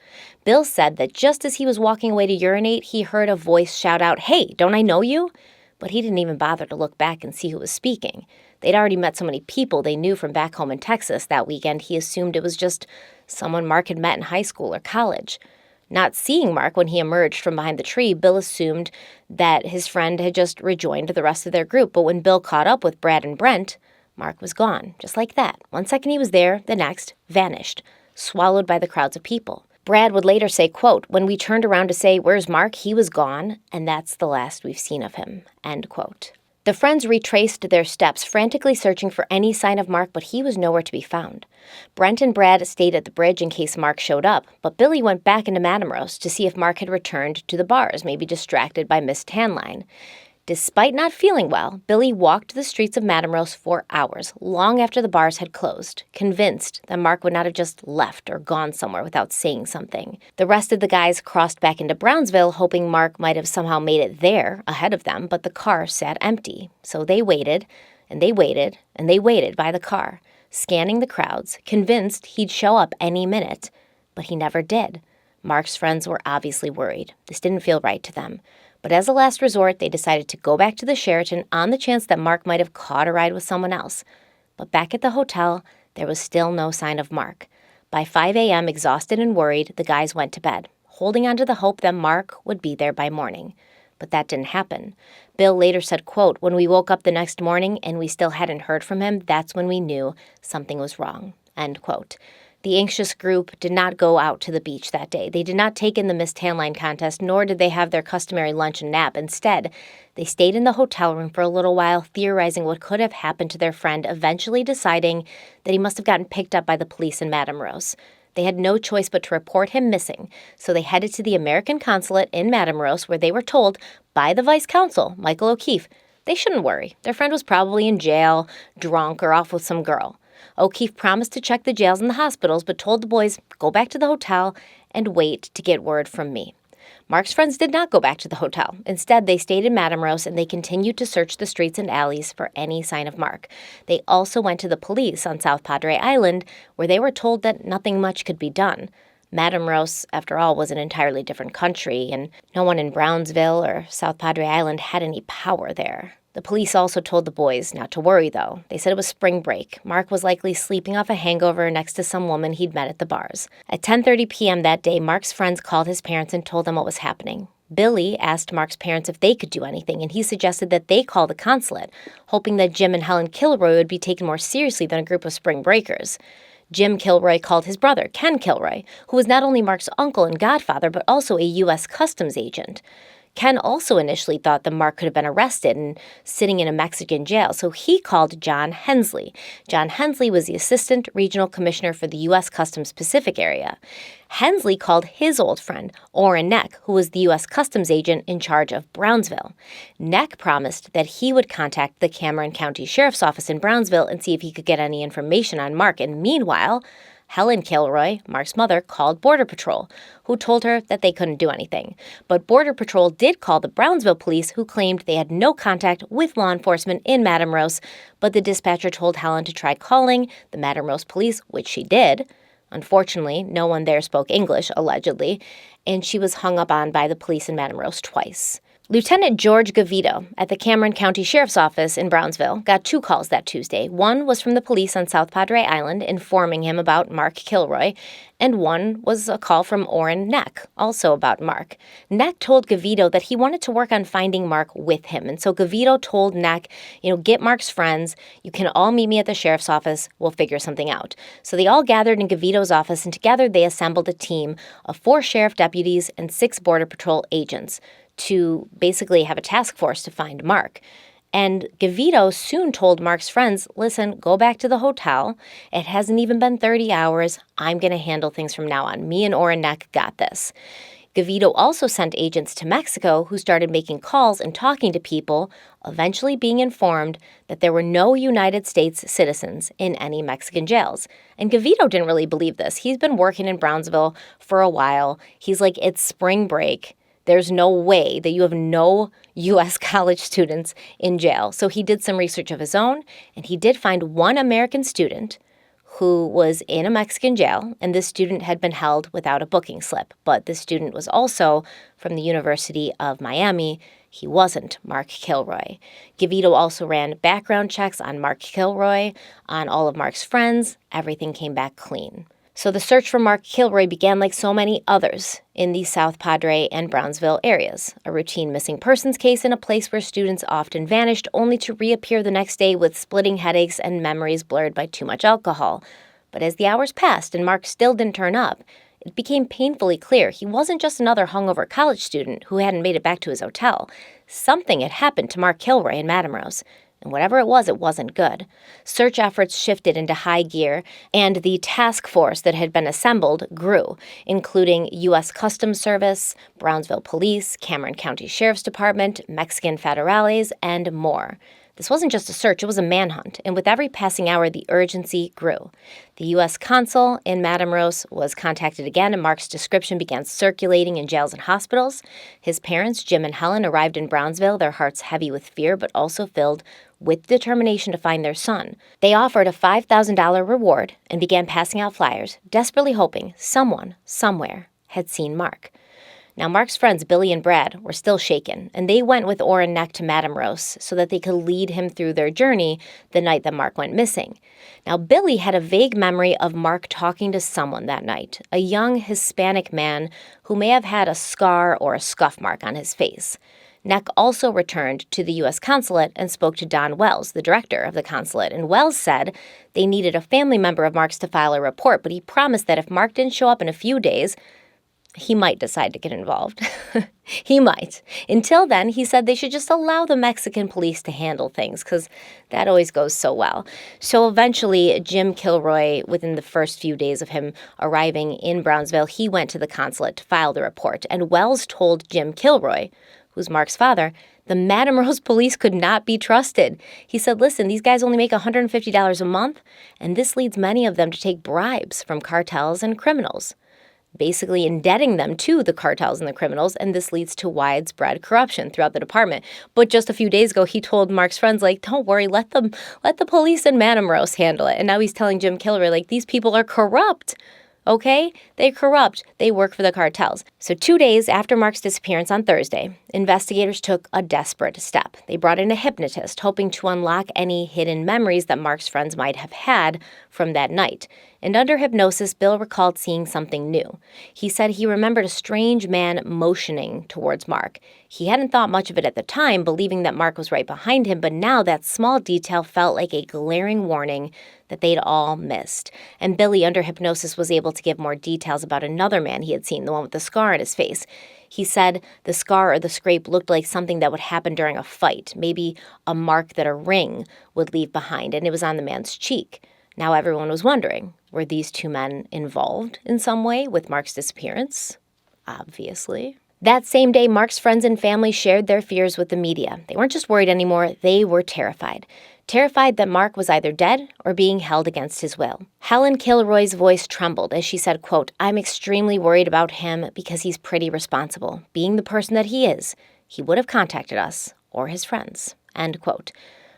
Bill said that just as he was walking away to urinate, he heard a voice shout out, "Hey, don't I know you?" But he didn't even bother to look back and see who was speaking. They'd already met so many people they knew from back home in Texas that weekend, he assumed it was just someone Mark had met in high school or college. Not seeing Mark when he emerged from behind the tree, Bill assumed that his friend had just rejoined the rest of their group. But when Bill caught up with Brad and Brent, Mark was gone, just like that. 1 second he was there, the next, vanished, swallowed by the crowds of people. Brad would later say, quote, "When we turned around to say, 'Where's Mark?' he was gone, and that's the last we've seen of him," end quote. The friends retraced their steps, frantically searching for any sign of Mark, but he was nowhere to be found. Brent and Brad stayed at the bridge in case Mark showed up, but Billy went back into Matamoros to see if Mark had returned to the bars, maybe distracted by Miss Tanline. Despite not feeling well, Billy walked the streets of Matamoros for hours, long after the bars had closed, convinced that Mark would not have just left or gone somewhere without saying something. The rest of the guys crossed back into Brownsville, hoping Mark might have somehow made it there ahead of them, but the car sat empty. So they waited, and they waited, and they waited by the car, scanning the crowds, convinced he'd show up any minute. But he never did. Mark's friends were obviously worried. This didn't feel right to them. But as a last resort, they decided to go back to the Sheraton on the chance that Mark might have caught a ride with someone else. But back at the hotel, there was still no sign of Mark. By 5 a.m., exhausted and worried, the guys went to bed, holding on to the hope that Mark would be there by morning. But that didn't happen. Bill later said, quote, "When we woke up the next morning and we still hadn't heard from him, that's when we knew something was wrong," end quote. The anxious group did not go out to the beach that day. They did not take in the Miss Tanline contest, nor did they have their customary lunch and nap. Instead, they stayed in the hotel room for a little while, theorizing what could have happened to their friend, eventually deciding that he must have gotten picked up by the police in Matamoros. They had no choice but to report him missing, so they headed to the American consulate in Matamoros, where they were told by the vice consul, Michael O'Keefe, they shouldn't worry. Their friend was probably in jail, drunk, or off with some girl. O'Keefe promised to check the jails and the hospitals, but told the boys, go back to the hotel and wait to get word from me. Mark's friends did not go back to the hotel. Instead, they stayed in Matamoros and they continued to search the streets and alleys for any sign of Mark. They also went to the police on South Padre Island, where they were told that nothing much could be done. Matamoros, after all, was an entirely different country, and no one in Brownsville or South Padre Island had any power there. The police also told the boys not to worry, though. They said it was spring break. Mark was likely sleeping off a hangover next to some woman he'd met at the bars. At 10:30 p.m. that day, Mark's friends called his parents and told them what was happening. Billy asked Mark's parents if they could do anything, and he suggested that they call the consulate, hoping that Jim and Helen Kilroy would be taken more seriously than a group of spring breakers. Jim Kilroy called his brother, Ken Kilroy, who was not only Mark's uncle and godfather, but also a U.S. Customs agent. Ken also initially thought that Mark could have been arrested and sitting in a Mexican jail, so he called John Hensley. John Hensley was the Assistant Regional Commissioner for the U.S. Customs Pacific area. Hensley called his old friend, Orrin Neck, who was the U.S. Customs agent in charge of Brownsville. Neck promised that he would contact the Cameron County Sheriff's Office in Brownsville and see if he could get any information on Mark, and meanwhile, Helen Kilroy, Mark's mother, called Border Patrol, who told her that they couldn't do anything. But Border Patrol did call the Brownsville police, who claimed they had no contact with law enforcement in Matamoros, but the dispatcher told Helen to try calling the Matamoros police, which she did. Unfortunately, no one there spoke English, allegedly, and she was hung up on by the police in Matamoros twice. Lieutenant George Gavito at the Cameron County Sheriff's Office in Brownsville got 2 calls that Tuesday. One was from the police on South Padre Island informing him about Mark Kilroy, and one was a call from Orrin Neck, also about Mark. Neck told Gavito that he wanted to work on finding Mark with him, and so Gavito told Neck, get Mark's friends, you can all meet me at the sheriff's office, we'll figure something out. So they all gathered in Gavito's office, and together they assembled a team of 4 sheriff deputies and 6 Border Patrol agents to basically have a task force to find Mark. And Gavito soon told Mark's friends, listen, go back to the hotel. It hasn't even been 30 hours. I'm going to handle things from now on. Me and Orrin Neck got this. Gavito also sent agents to Mexico who started making calls and talking to people, eventually being informed that there were no United States citizens in any Mexican jails. And Gavito didn't really believe this. He's been working in Brownsville for a while. He's like, it's spring break. There's no way that you have no U.S. college students in jail. So he did some research of his own, and he did find one American student who was in a Mexican jail, and this student had been held without a booking slip. But this student was also from the University of Miami. He wasn't Mark Kilroy. Gavito also ran background checks on Mark Kilroy, on all of Mark's friends. Everything came back clean. So the search for Mark Kilroy began like so many others in the South Padre and Brownsville areas, a routine missing persons case in a place where students often vanished only to reappear the next day with splitting headaches and memories blurred by too much alcohol. But as the hours passed and Mark still didn't turn up, it became painfully clear he wasn't just another hungover college student who hadn't made it back to his hotel. Something had happened to Mark Kilroy in Matamoros. And whatever it wasn't good. Search efforts shifted into high gear, and the task force that had been assembled grew, including U.S. Customs Service, Brownsville Police, Cameron County Sheriff's Department, Mexican federales, and more. This wasn't just a search, it was a manhunt, and with every passing hour, the urgency grew. The U.S. consul in Matamoros was contacted again, and Mark's description began circulating in jails and hospitals. His parents, Jim and Helen, arrived in Brownsville, their hearts heavy with fear, but also filled with determination to find their son. They offered a $5,000 reward and began passing out flyers, desperately hoping someone, somewhere, had seen Mark. Now, Mark's friends, Billy and Brad, were still shaken, and they went with Orrin Neck to Matamoros so that they could lead him through their journey the night that Mark went missing. Now, Billy had a vague memory of Mark talking to someone that night, a young Hispanic man who may have had a scar or a scuff mark on his face. Neck also returned to the U.S. consulate and spoke to Don Wells, the director of the consulate, and Wells said they needed a family member of Mark's to file a report, but he promised that if Mark didn't show up in a few days, he might decide to get involved. He might. Until then, he said they should just allow the Mexican police to handle things, because that always goes so well. So eventually, Jim Kilroy, within the first few days of him arriving in Brownsville, he went to the consulate to file the report. And Wells told Jim Kilroy, who's Mark's father, the Matamoros police could not be trusted. He said, listen, these guys only make $150 a month, and this leads many of them to take bribes from cartels and criminals, basically indebting them to the cartels and the criminals, and this leads to widespread corruption throughout the department. But just a few days ago, he told Mark's friends, like, don't worry, let the police in Matamoros handle it. And now he's telling Jim Kilroy, like, these people are corrupt. Okay? They're corrupt. They work for the cartels. So 2 days after Mark's disappearance on Thursday, investigators took a desperate step. They brought in a hypnotist, hoping to unlock any hidden memories that Mark's friends might have had from that night. And under hypnosis, Bill recalled seeing something new. He said he remembered a strange man motioning towards Mark. He hadn't thought much of it at the time, believing that Mark was right behind him, but now that small detail felt like a glaring warning that they'd all missed. And Billy, under hypnosis, was able to give more details about another man he had seen, the one with the scar on his face. He said the scar or the scrape looked like something that would happen during a fight, maybe a mark that a ring would leave behind, and it was on the man's cheek. Now everyone was wondering, were these 2 men involved in some way with Mark's disappearance? Obviously. That same day, Mark's friends and family shared their fears with the media. They weren't just worried anymore, they were terrified. Terrified that Mark was either dead or being held against his will. Helen Kilroy's voice trembled as she said, quote, I'm extremely worried about him because he's pretty responsible. Being the person that he is, he would have contacted us or his friends, end quote.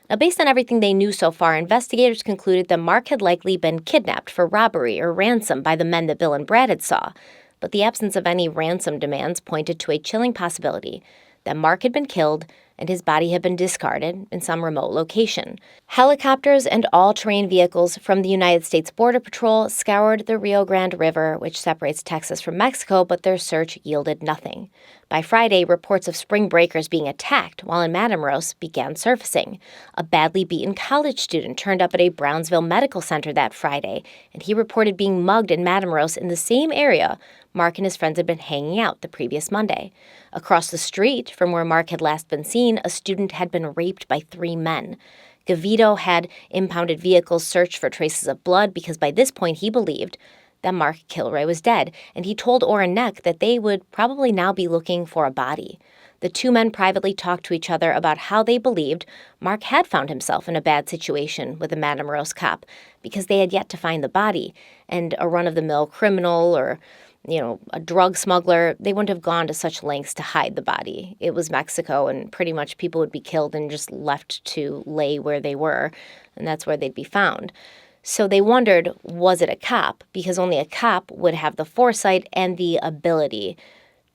Now, based on everything they knew so far, investigators concluded that Mark had likely been kidnapped for robbery or ransom by the men that Bill and Brad had saw. But the absence of any ransom demands pointed to a chilling possibility that Mark had been killed and his body had been discarded in some remote location. Helicopters and all-terrain vehicles from the United States Border Patrol scoured the Rio Grande River, which separates Texas from Mexico, but their search yielded nothing. By Friday, reports of spring breakers being attacked while in Matamoros began surfacing. A badly beaten college student turned up at a Brownsville medical center that Friday, and he reported being mugged in Matamoros in the same area Mark and his friends had been hanging out the previous Monday. Across the street from where Mark had last been seen, a student had been raped by 3 men. Gavito had impounded vehicles search for traces of blood because by this point he believed that Mark Kilroy was dead, and he told Orrin Neck that they would probably now be looking for a body. The 2 men privately talked to each other about how they believed Mark had found himself in a bad situation with a Matamoros cop because they had yet to find the body, and a run-of-the-mill criminal or a drug smuggler, they wouldn't have gone to such lengths to hide the body. It was Mexico, and pretty much people would be killed and just left to lay where they were, and that's where they'd be found. So they wondered, was it a cop? Because only a cop would have the foresight and the ability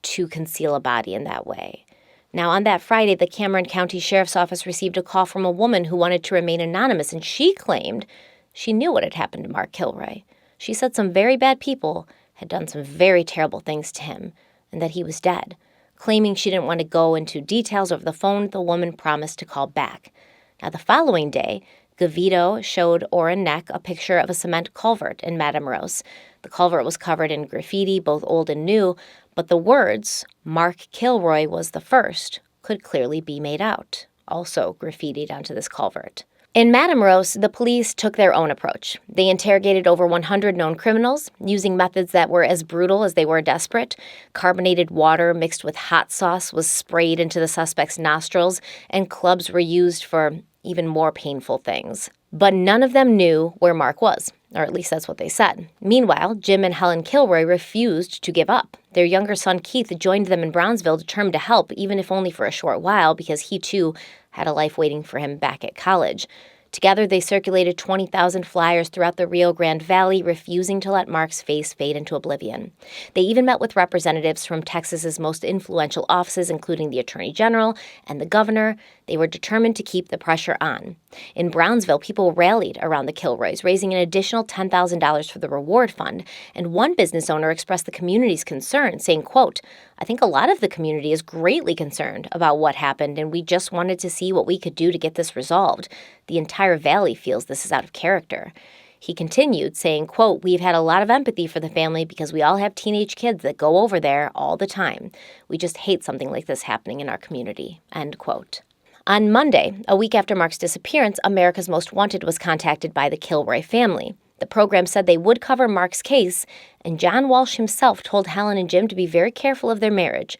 to conceal a body in that way. Now, on that Friday, the Cameron County Sheriff's Office received a call from a woman who wanted to remain anonymous, and she claimed she knew what had happened to Mark Kilroy. She said some very bad people had done some very terrible things to him, and that he was dead. Claiming she didn't want to go into details over the phone, the woman promised to call back. Now, the following day, Gavito showed Orrin Neck a picture of a cement culvert in Matamoros. The culvert was covered in graffiti, both old and new, but the words, "Mark Kilroy was the first," could clearly be made out, also graffitied onto this culvert. In Matamoros, the police took their own approach. They interrogated over 100 known criminals, using methods that were as brutal as they were desperate. Carbonated water mixed with hot sauce was sprayed into the suspects' nostrils, and clubs were used for even more painful things. But none of them knew where Mark was, or at least that's what they said. Meanwhile, Jim and Helen Kilroy refused to give up. Their younger son, Keith, joined them in Brownsville, determined to help, even if only for a short while, because he, too, had a life waiting for him back at college. Together, they circulated 20,000 flyers throughout the Rio Grande Valley, refusing to let Mark's face fade into oblivion. They even met with representatives from Texas's most influential offices, including the Attorney General and the governor. They were determined to keep the pressure on. In Brownsville, people rallied around the Kilroys, raising an additional $10,000 for the reward fund, and one business owner expressed the community's concern, saying, quote, "I think a lot of the community is greatly concerned about what happened, and we just wanted to see what we could do to get this resolved. The entire valley feels this is out of character." He continued, saying, quote, "We've had a lot of empathy for the family because we all have teenage kids that go over there all the time. We just hate something like this happening in our community," end quote. On Monday, a week after Mark's disappearance, America's Most Wanted was contacted by the Kilroy family. The program said they would cover Mark's case, and John Walsh himself told Helen and Jim to be very careful of their marriage.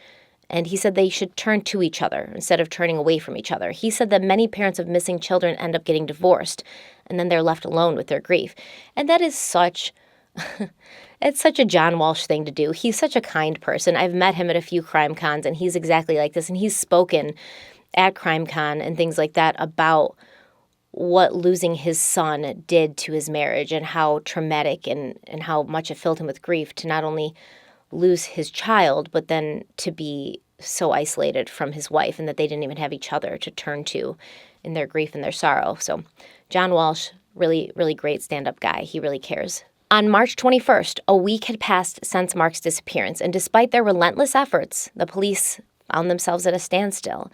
And he said they should turn to each other instead of turning away from each other. He said that many parents of missing children end up getting divorced, and then they're left alone with their grief. And that is such... it's such a John Walsh thing to do. He's such a kind person. I've met him at a few crime cons, and he's exactly like this. And he's spoken at Crime Con and things like that about what losing his son did to his marriage and how traumatic and how much it filled him with grief to not only lose his child, but then to be so isolated from his wife and that they didn't even have each other to turn to in their grief and their sorrow. So John Walsh, really, really great stand-up guy. He really cares. On March 21st, a week had passed since Mark's disappearance, and despite their relentless efforts, the police found themselves at a standstill.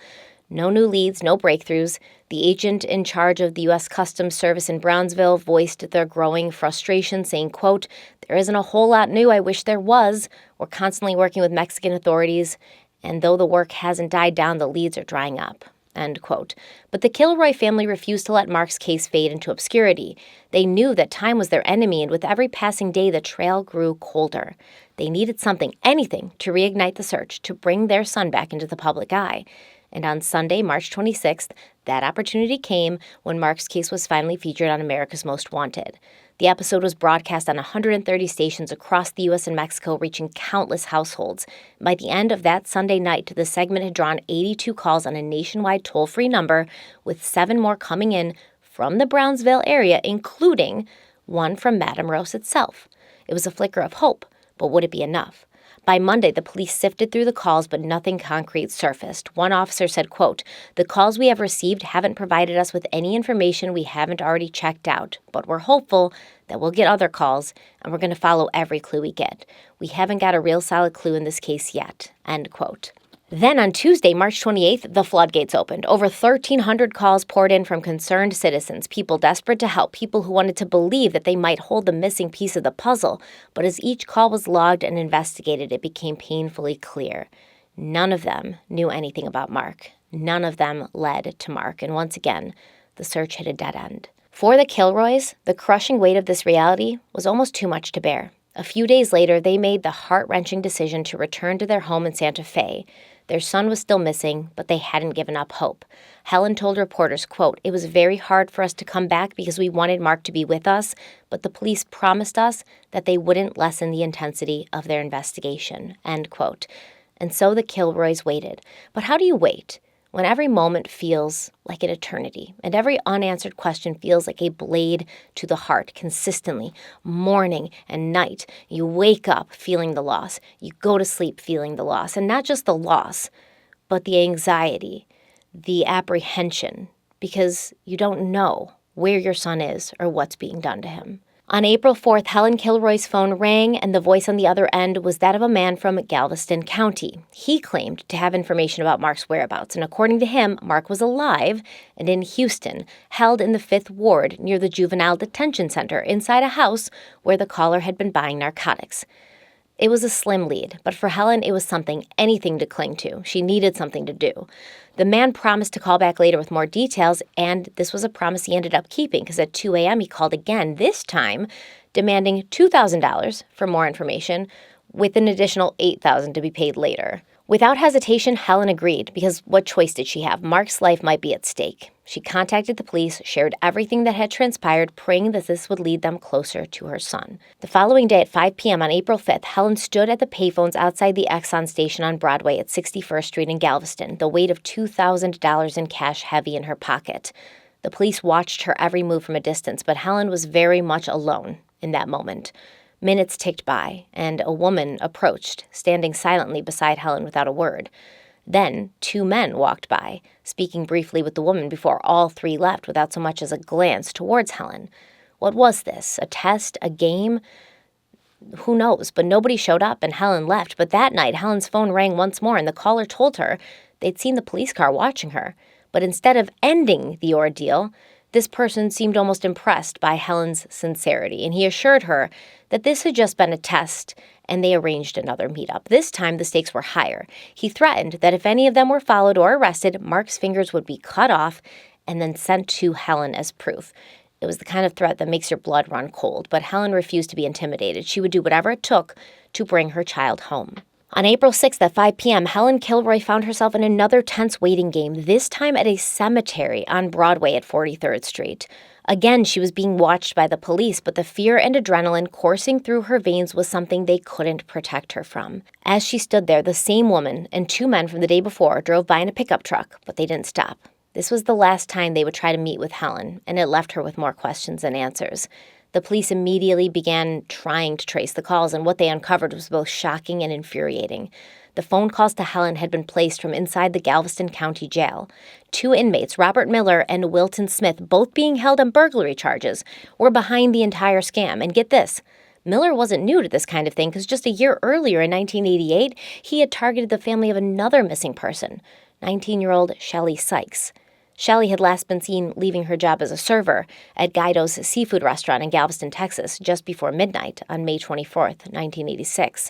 No new leads, no breakthroughs. The agent in charge of the U.S. Customs Service in Brownsville voiced their growing frustration, saying, quote, "There isn't a whole lot new. I wish there was. We're constantly working with Mexican authorities, and though the work hasn't died down, the leads are drying up," end quote. But the Kilroy family refused to let Mark's case fade into obscurity. They knew that time was their enemy, and with every passing day, the trail grew colder. They needed something, anything, to reignite the search, to bring their son back into the public eye. And on Sunday, March 26th, that opportunity came when Mark's case was finally featured on America's Most Wanted. The episode was broadcast on 130 stations across the U.S. and Mexico, reaching countless households. By the end of that Sunday night, the segment had drawn 82 calls on a nationwide toll-free number, with 7 more coming in from the Brownsville area, including one from Matamoros itself. It was a flicker of hope, but would it be enough? By Monday, the police sifted through the calls, but nothing concrete surfaced. One officer said, quote, "The calls we have received haven't provided us with any information we haven't already checked out, but we're hopeful that we'll get other calls, and we're going to follow every clue we get. We haven't got a real solid clue in this case yet," end quote. Then on Tuesday, March 28th, the floodgates opened. Over 1,300 calls poured in from concerned citizens, people desperate to help, people who wanted to believe that they might hold the missing piece of the puzzle. But as each call was logged and investigated, it became painfully clear. None of them knew anything about Mark. None of them led to Mark. And once again, the search hit a dead end. For the Kilroys, the crushing weight of this reality was almost too much to bear. A few days later, they made the heart-wrenching decision to return to their home in Santa Fe. Their son was still missing, but they hadn't given up hope. Helen told reporters, quote, "It was very hard for us to come back because we wanted Mark to be with us, but the police promised us that they wouldn't lessen the intensity of their investigation," end quote. And so the Kilroys waited. But how do you wait when every moment feels like an eternity and every unanswered question feels like a blade to the heart consistently, morning and night? You wake up feeling the loss. You go to sleep feeling the loss. And not just the loss, but the anxiety, the apprehension, because you don't know where your son is or what's being done to him. On April 4th, Helen Kilroy's phone rang, and the voice on the other end was that of a man from Galveston County. He claimed to have information about Mark's whereabouts, and according to him, Mark was alive and in Houston, held in the 5th Ward near the Juvenile Detention Center, inside a house where the caller had been buying narcotics. It was a slim lead, but for Helen, it was something, anything to cling to. She needed something to do. The man promised to call back later with more details, and this was a promise he ended up keeping, because at 2 a.m. he called again, this time demanding $2,000 for more information, with an additional $8,000 to be paid later. Without hesitation, Helen agreed, because what choice did she have? Mark's life might be at stake. She contacted the police, shared everything that had transpired, praying that this would lead them closer to her son. The following day at 5 p.m. on April 5th, Helen stood at the payphones outside the Exxon station on Broadway at 61st Street in Galveston, the weight of $2,000 in cash heavy in her pocket. The police watched her every move from a distance, but Helen was very much alone in that moment. Minutes ticked by, and a woman approached, standing silently beside Helen without a word. Then 2 men walked by, speaking briefly with the woman before all 3 left without so much as a glance towards Helen. What was this? A test? A game? Who knows? But nobody showed up, and Helen left. But that night, Helen's phone rang once more, and the caller told her they'd seen the police car watching her. But instead of ending the ordeal, this person seemed almost impressed by Helen's sincerity, and he assured her that this had just been a test, and they arranged another meetup. This time, the stakes were higher. He threatened that if any of them were followed or arrested, Mark's fingers would be cut off and then sent to Helen as proof. It was the kind of threat that makes your blood run cold, but Helen refused to be intimidated. She would do whatever it took to bring her child home. On April 6th at 5 p.m., Helen Kilroy found herself in another tense waiting game, this time at a cemetery on Broadway at 43rd Street. Again, she was being watched by the police, but the fear and adrenaline coursing through her veins was something they couldn't protect her from. As she stood there, the same woman and 2 men from the day before drove by in a pickup truck, but they didn't stop. This was the last time they would try to meet with Helen, and it left her with more questions than answers. The police immediately began trying to trace the calls, and what they uncovered was both shocking and infuriating. The phone calls to Helen had been placed from inside the Galveston County Jail. 2 inmates, Robert Miller and Wilton Smith, both being held on burglary charges, were behind the entire scam. And get this, Miller wasn't new to this kind of thing, because just a year earlier in 1988, he had targeted the family of another missing person, 19-year-old Shelley Sykes. Shelley had last been seen leaving her job as a server at Guido's seafood restaurant in Galveston, Texas, just before midnight on May 24th, 1986.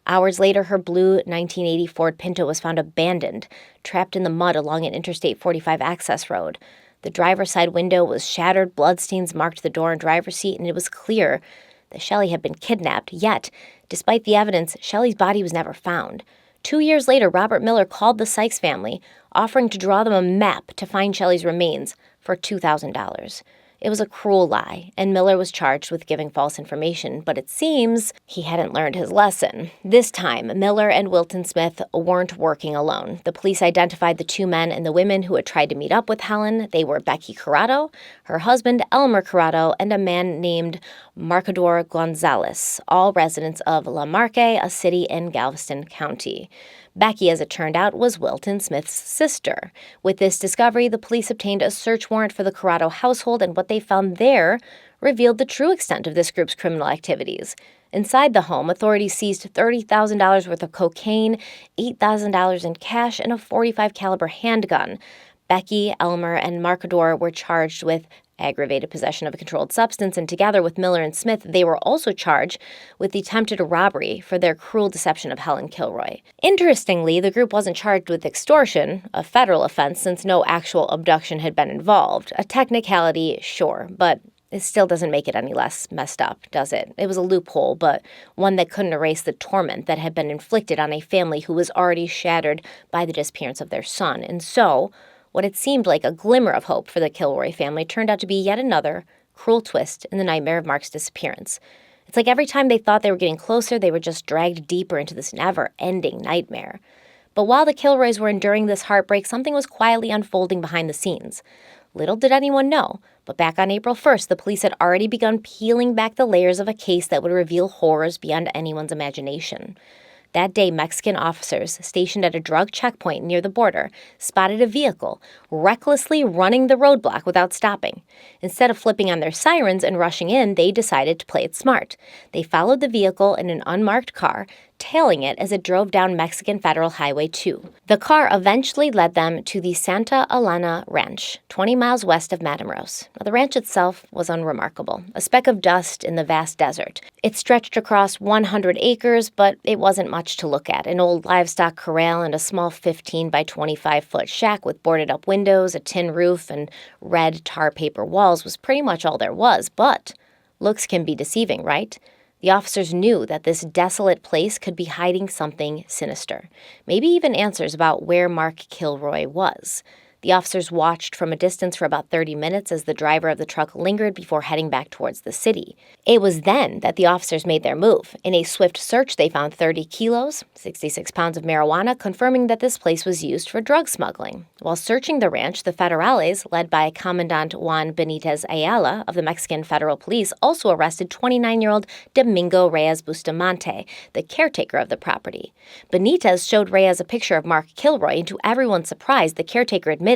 Hours later, her blue 1980 Ford Pinto was found abandoned, trapped in the mud along an Interstate 45 access road. The driver's side window was shattered, bloodstains marked the door and driver's seat, and it was clear that Shelley had been kidnapped. Yet, despite the evidence, Shelley's body was never found. 2 years later, Robert Miller called the Sykes family, offering to draw them a map to find Shelley's remains for $2,000. It was a cruel lie, and Miller was charged with giving false information, but it seems he hadn't learned his lesson. This time, Miller and Wilton Smith weren't working alone. The police identified the 2 men and the women who had tried to meet up with Helen. They were Becky Corrado, her husband Elmer Corrado, and a man named Marcador Gonzalez, all residents of La Marque, a city in Galveston County. Becky, as it turned out, was Wilton Smith's sister. With this discovery, the police obtained a search warrant for the Corrado household, and what they found there revealed the true extent of this group's criminal activities. Inside the home, authorities seized $30,000 worth of cocaine, $8,000 in cash, and a .45 caliber handgun. Becky, Elmer, and Marcador were charged with aggravated possession of a controlled substance, and together with Miller and Smith, they were also charged with the attempted robbery for their cruel deception of Helen Kilroy. Interestingly, the group wasn't charged with extortion, a federal offense, since no actual abduction had been involved. A technicality, sure, but it still doesn't make it any less messed up, does it? It was a loophole, but one that couldn't erase the torment that had been inflicted on a family who was already shattered by the disappearance of their son. And so, what had seemed like a glimmer of hope for the Kilroy family turned out to be yet another cruel twist in the nightmare of Mark's disappearance. It's like every time they thought they were getting closer, they were just dragged deeper into this never-ending nightmare. But while the Kilroys were enduring this heartbreak, something was quietly unfolding behind the scenes. Little did anyone know, but back on April 1st, the police had already begun peeling back the layers of a case that would reveal horrors beyond anyone's imagination. That day, Mexican officers stationed at a drug checkpoint near the border spotted a vehicle recklessly running the roadblock without stopping. Instead of flipping on their sirens and rushing in, they decided to play it smart. They followed the vehicle in an unmarked car, tailing it as it drove down Mexican Federal Highway 2. The car eventually led them to the Santa Elena Ranch, 20 miles west of Matamoros. Now, the ranch itself was unremarkable, a speck of dust in the vast desert. It stretched across 100 acres, but it wasn't much to look at. An old livestock corral and a small 15 by 25-foot shack with boarded-up windows, a tin roof, and red tar paper walls was pretty much all there was. But looks can be deceiving, right? The officers knew that this desolate place could be hiding something sinister, maybe even answers about where Mark Kilroy was. The officers watched from a distance for about 30 minutes as the driver of the truck lingered before heading back towards the city. It was then that the officers made their move. In a swift search, they found 30 kilos, 66 pounds of marijuana, confirming that this place was used for drug smuggling. While searching the ranch, the federales, led by Commandant Juan Benitez Ayala of the Mexican Federal Police, also arrested 29-year-old Domingo Reyes Bustamante, the caretaker of the property. Benitez showed Reyes a picture of Mark Kilroy, and to everyone's surprise, the caretaker admitted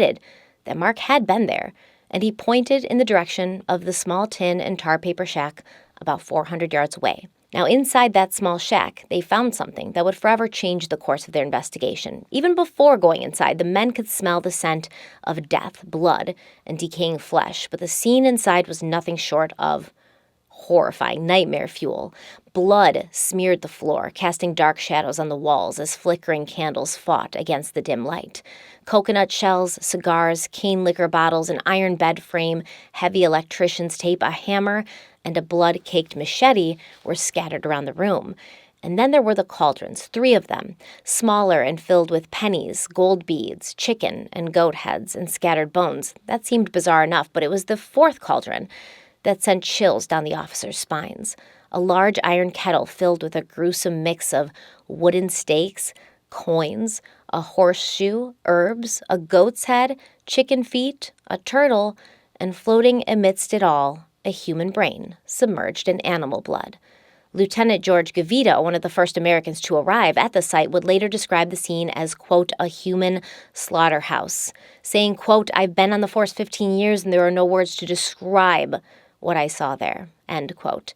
that Mark had been there, and he pointed in the direction of the small tin and tar paper shack about 400 yards away. Now, inside that small shack, they found something that would forever change the course of their investigation. Even before going inside, the men could smell the scent of death, blood, and decaying flesh, but the scene inside was nothing short of horrifying nightmare fuel. Blood smeared the floor, casting dark shadows on the walls as flickering candles fought against the dim light. Coconut shells, cigars, cane liquor bottles, an iron bed frame, heavy electrician's tape, a hammer, and a blood-caked machete were scattered around the room. And then there were the cauldrons, 3 of them, smaller and filled with pennies, gold beads, chicken and goat heads, and scattered bones. That seemed bizarre enough, but it was the 4th cauldron that sent chills down the officers' spines. A large iron kettle filled with a gruesome mix of wooden stakes, coins, a horseshoe, herbs, a goat's head, chicken feet, a turtle, and floating amidst it all, a human brain submerged in animal blood. Lieutenant George Gavito, one of the first Americans to arrive at the site, would later describe the scene as, quote, a human slaughterhouse, saying, quote, "I've been on the force 15 years and there are no words to describe what I saw there," end quote.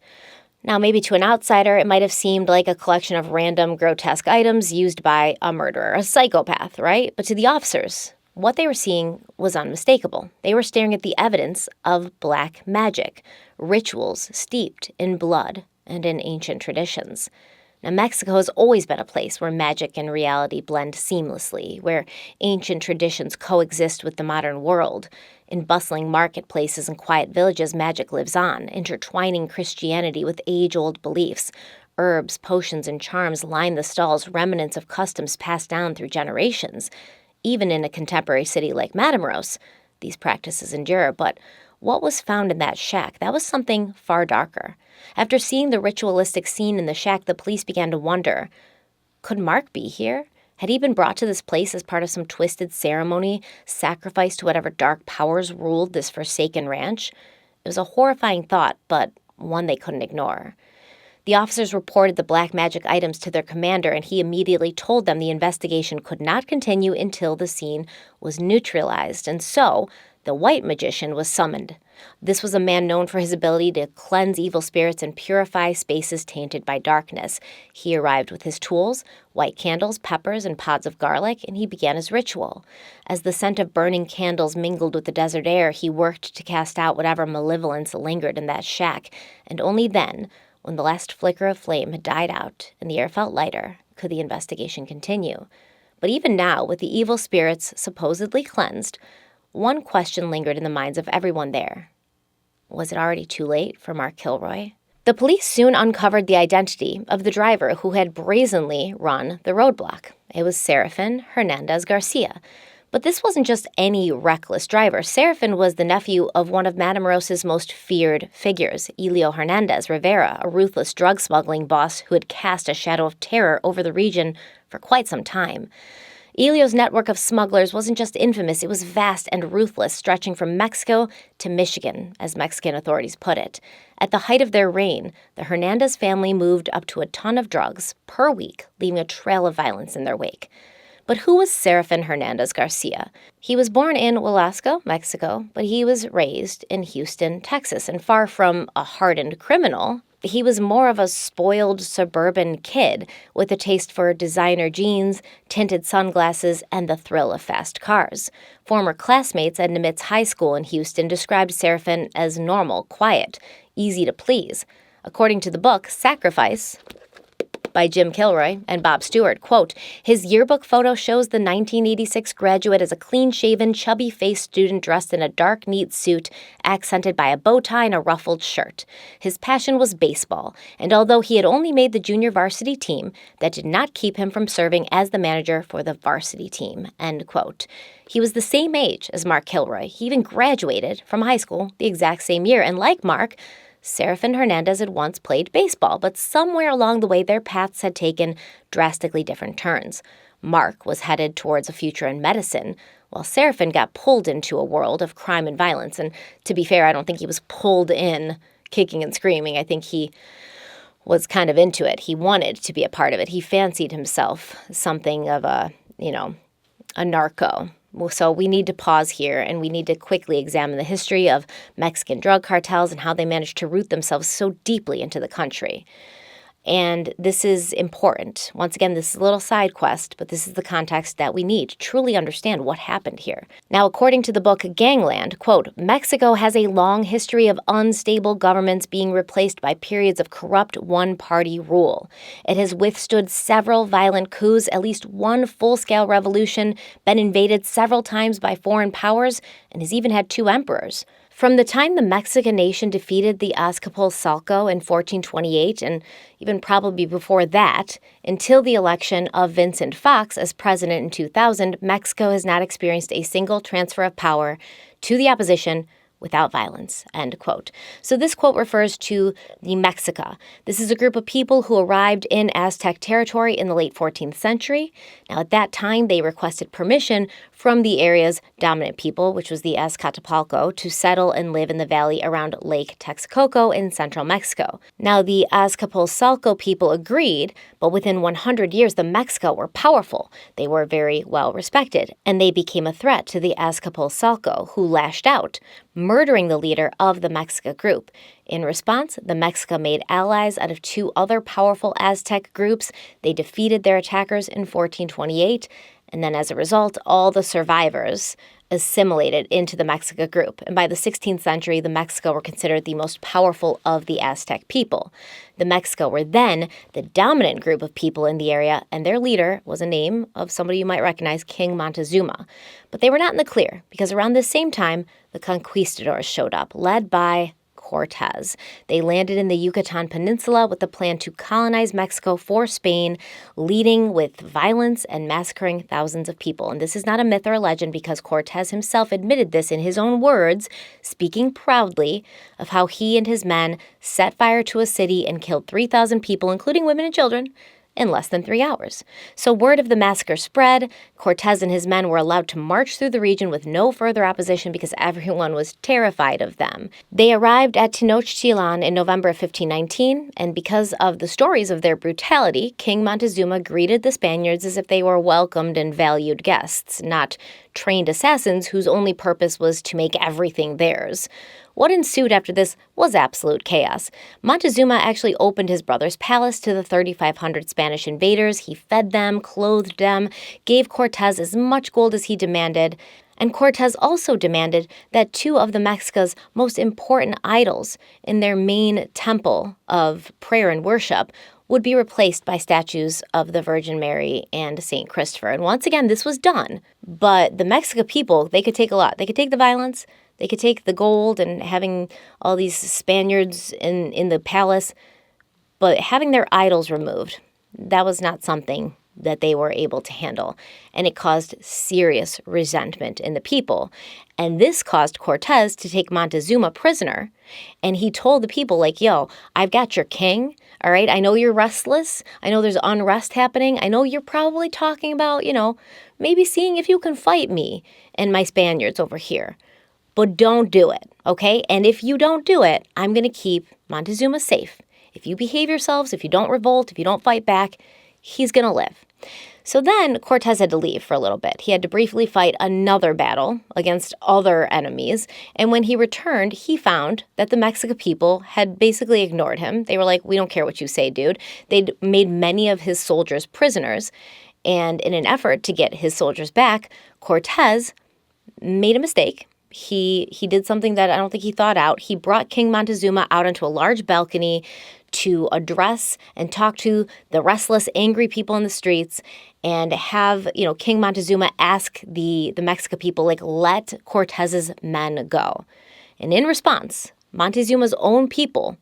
Now, maybe to an outsider, it might have seemed like a collection of random, grotesque items used by a murderer, a psychopath, right? But to the officers, what they were seeing was unmistakable. They were staring at the evidence of black magic, rituals steeped in blood and in ancient traditions. Now, Mexico has always been a place where magic and reality blend seamlessly, where ancient traditions coexist with the modern world. In bustling marketplaces and quiet villages, magic lives on, intertwining Christianity with age-old beliefs. Herbs, potions, and charms line the stalls, remnants of customs passed down through generations. Even in a contemporary city like Matamoros, these practices endure. But what was found in that shack, that was something far darker. After seeing the ritualistic scene in the shack, the police began to wonder, could Mark be here? Had he been brought to this place as part of some twisted ceremony, sacrificed to whatever dark powers ruled this forsaken ranch? It was a horrifying thought, but one they couldn't ignore. The officers reported the black magic items to their commander, and he immediately told them the investigation could not continue until the scene was neutralized, and so the white magician was summoned. This was a man known for his ability to cleanse evil spirits and purify spaces tainted by darkness. He arrived with his tools, white candles, peppers, and pods of garlic, and he began his ritual. As the scent of burning candles mingled with the desert air, he worked to cast out whatever malevolence lingered in that shack, and only then, when the last flicker of flame had died out and the air felt lighter, could the investigation continue. But even now, with the evil spirits supposedly cleansed, one question lingered in the minds of everyone there. Was it already too late for Mark Kilroy? The police soon uncovered the identity of the driver who had brazenly run the roadblock. It was Serafin Hernandez Garcia. But this wasn't just any reckless driver. Serafin was the nephew of one of Matamoros' most feared figures, Elio Hernandez Rivera, a ruthless drug smuggling boss who had cast a shadow of terror over the region for quite some time. Elio's network of smugglers wasn't just infamous, it was vast and ruthless, stretching from Mexico to Michigan, as Mexican authorities put it. At the height of their reign, the Hernandez family moved up to a ton of drugs per week, leaving a trail of violence in their wake. But who was Serafin Hernandez Garcia? He was born in Oaxaca, Mexico, but he was raised in Houston, Texas, and far from a hardened criminal, he was more of a spoiled suburban kid with a taste for designer jeans, tinted sunglasses, and the thrill of fast cars. Former classmates at Nimitz High School in Houston described Serafin as normal, quiet, easy to please. According to the book Sacrifice by Jim Kilroy and Bob Stewart, quote, his yearbook photo shows the 1986 graduate as a clean-shaven, chubby-faced student dressed in a dark, neat suit, accented by a bow tie and a ruffled shirt. His passion was baseball, and although he had only made the junior varsity team, that did not keep him from serving as the manager for the varsity team, end quote. He was the same age as Mark Kilroy. He even graduated from high school the exact same year, and like Mark, Serafin Hernandez had once played baseball, but somewhere along the way their paths had taken drastically different turns. Mark was headed towards a future in medicine, while Serafin got pulled into a world of crime and violence. And to be fair, I don't think he was pulled in kicking and screaming. I think he was kind of into it. He wanted to be a part of it. He fancied himself something of a narco. So we need to pause here, and we need to quickly examine the history of Mexican drug cartels and how they managed to root themselves so deeply into the country. And this is important. Once again, this is a little side quest, but this is the context that we need to truly understand what happened here. Now, according to the book Gangland, quote, Mexico has a long history of unstable governments being replaced by periods of corrupt one-party rule. It has withstood several violent coups, at least one full-scale revolution, been invaded several times by foreign powers, and has even had 2 emperors. From the time the Mexican nation defeated the Azcapotzalco in 1428, and even probably before that, until the election of Vincent Fox as president in 2000, Mexico has not experienced a single transfer of power to the opposition without violence, end quote. So this quote refers to the Mexica. This is a group of people who arrived in Aztec territory in the late 14th century. Now, at that time, they requested permission from the area's dominant people, which was the Azcapotzalco, to settle and live in the valley around Lake Texcoco in central Mexico. Now, the Azcapotzalco people agreed, but within 100 years, the Mexica were powerful. They were very well respected, and they became a threat to the Azcapotzalco, who lashed out, murdering the leader of the Mexica group. In response, the Mexica made allies out of 2 other powerful Aztec groups. They defeated their attackers in 1428, and then as a result, all the survivors assimilated into the Mexica group. And by the 16th century, the Mexica were considered the most powerful of the Aztec people. The Mexica were then the dominant group of people in the area, and their leader was a name of somebody you might recognize, King Montezuma. But they were not in the clear, because around this same time, the conquistadors showed up, led by Cortez. They landed in the Yucatan Peninsula with the plan to colonize Mexico for Spain, leading with violence and massacring thousands of people. And this is not a myth or a legend, because Cortez himself admitted this in his own words, speaking proudly of how he and his men set fire to a city and killed 3,000 people, including women and children, in less than 3 hours. So word of the massacre spread. Cortez and his men were allowed to march through the region with no further opposition because everyone was terrified of them. They arrived at Tenochtitlan in November of 1519, and because of the stories of their brutality, King Montezuma greeted the Spaniards as if they were welcomed and valued guests, not trained assassins whose only purpose was to make everything theirs. What ensued after this was absolute chaos. Montezuma actually opened his brother's palace to the 3,500 Spanish invaders. He fed them, clothed them, gave Cortez as much gold as he demanded. And Cortez also demanded that 2 of the Mexica's most important idols in their main temple of prayer and worship would be replaced by statues of the Virgin Mary and St. Christopher. And once again, this was done. But the Mexican people, they could take a lot. They could take the violence. They could take the gold and having all these Spaniards in the palace, but having their idols removed, that was not something that they were able to handle. And it caused serious resentment in the people. And this caused Cortez to take Montezuma prisoner. And he told the people, like, yo, I've got your king, all right? I know you're restless. I know there's unrest happening. I know you're probably talking about, maybe seeing if you can fight me and my Spaniards over here. But don't do it, okay? And if you don't do it, I'm going to keep Montezuma safe. If you behave yourselves, if you don't revolt, if you don't fight back, he's going to live. So then Cortez had to leave for a little bit. He had to briefly fight another battle against other enemies. And when he returned, he found that the Mexican people had basically ignored him. They were like, we don't care what you say, dude. They'd made many of his soldiers prisoners. And in an effort to get his soldiers back, Cortez made a mistake. He did something that I don't think he thought out. He brought King Montezuma out onto a large balcony to address and talk to the restless, angry people in the streets and have, King Montezuma ask the Mexican people, like, let Cortez's men go. And in response, Montezuma's own people,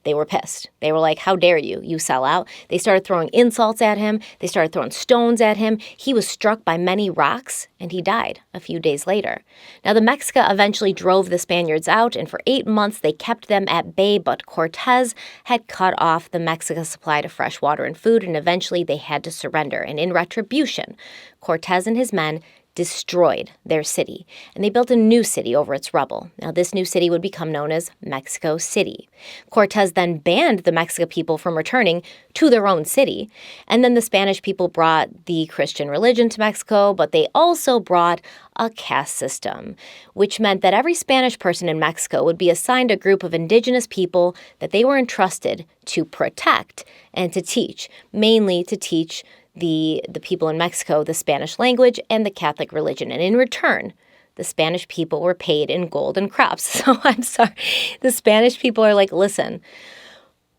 they were pissed. They were like, how dare you? You sell out. They started throwing insults at him. They started throwing stones at him. He was struck by many rocks, and he died a few days later. Now, the Mexica eventually drove the Spaniards out, and for 8 months they kept them at bay, but Cortez had cut off the Mexica's supply of fresh water and food, and eventually they had to surrender. And in retribution, Cortez and his men destroyed their city, and they built a new city over its rubble. Now, this new city would become known as Mexico City. Cortez then banned the Mexican people from returning to their own city, and then the Spanish people brought the Christian religion to Mexico, but they also brought a caste system, which meant that every Spanish person in Mexico would be assigned a group of indigenous people that they were entrusted to protect and to teach, mainly to teach the people in Mexico the Spanish language and the Catholic religion. And in return, the Spanish people were paid in gold and crops. So I'm sorry. The Spanish people are like, listen,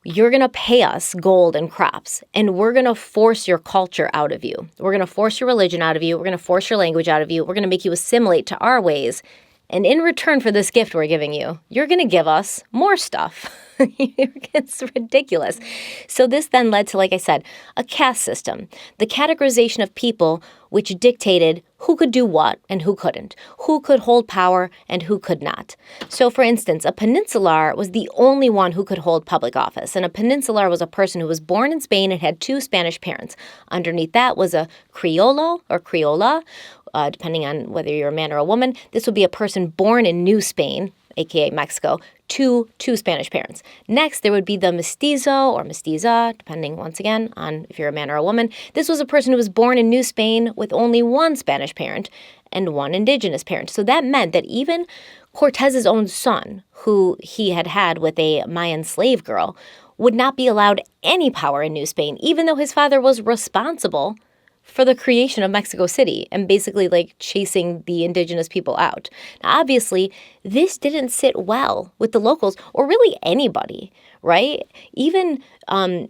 you're going to pay us gold and crops, and we're going to force your culture out of you. We're going to force your religion out of you. We're going to force your language out of you. We're going to make you assimilate to our ways. And in return for this gift we're giving you, you're going to give us more stuff. It's ridiculous. So this then led to, like I said, a caste system, the categorization of people which dictated who could do what and who couldn't, who could hold power and who could not. So, for instance, a peninsular was the only one who could hold public office, and a peninsular was a person who was born in Spain and had 2 Spanish parents. Underneath that was a criollo or criolla, depending on whether you're a man or a woman. This would be a person born in New Spain, aka Mexico, to 2 Spanish parents. Next, there would be the mestizo or mestiza, depending once again on if you're a man or a woman. This was a person who was born in New Spain with only 1 Spanish parent and 1 indigenous parent. So that meant that even Cortez's own son, who he had had with a Mayan slave girl, would not be allowed any power in New Spain, even though his father was responsible for the creation of Mexico City and basically like chasing the indigenous people out. Now, obviously, this didn't sit well with the locals or really anybody, right? Even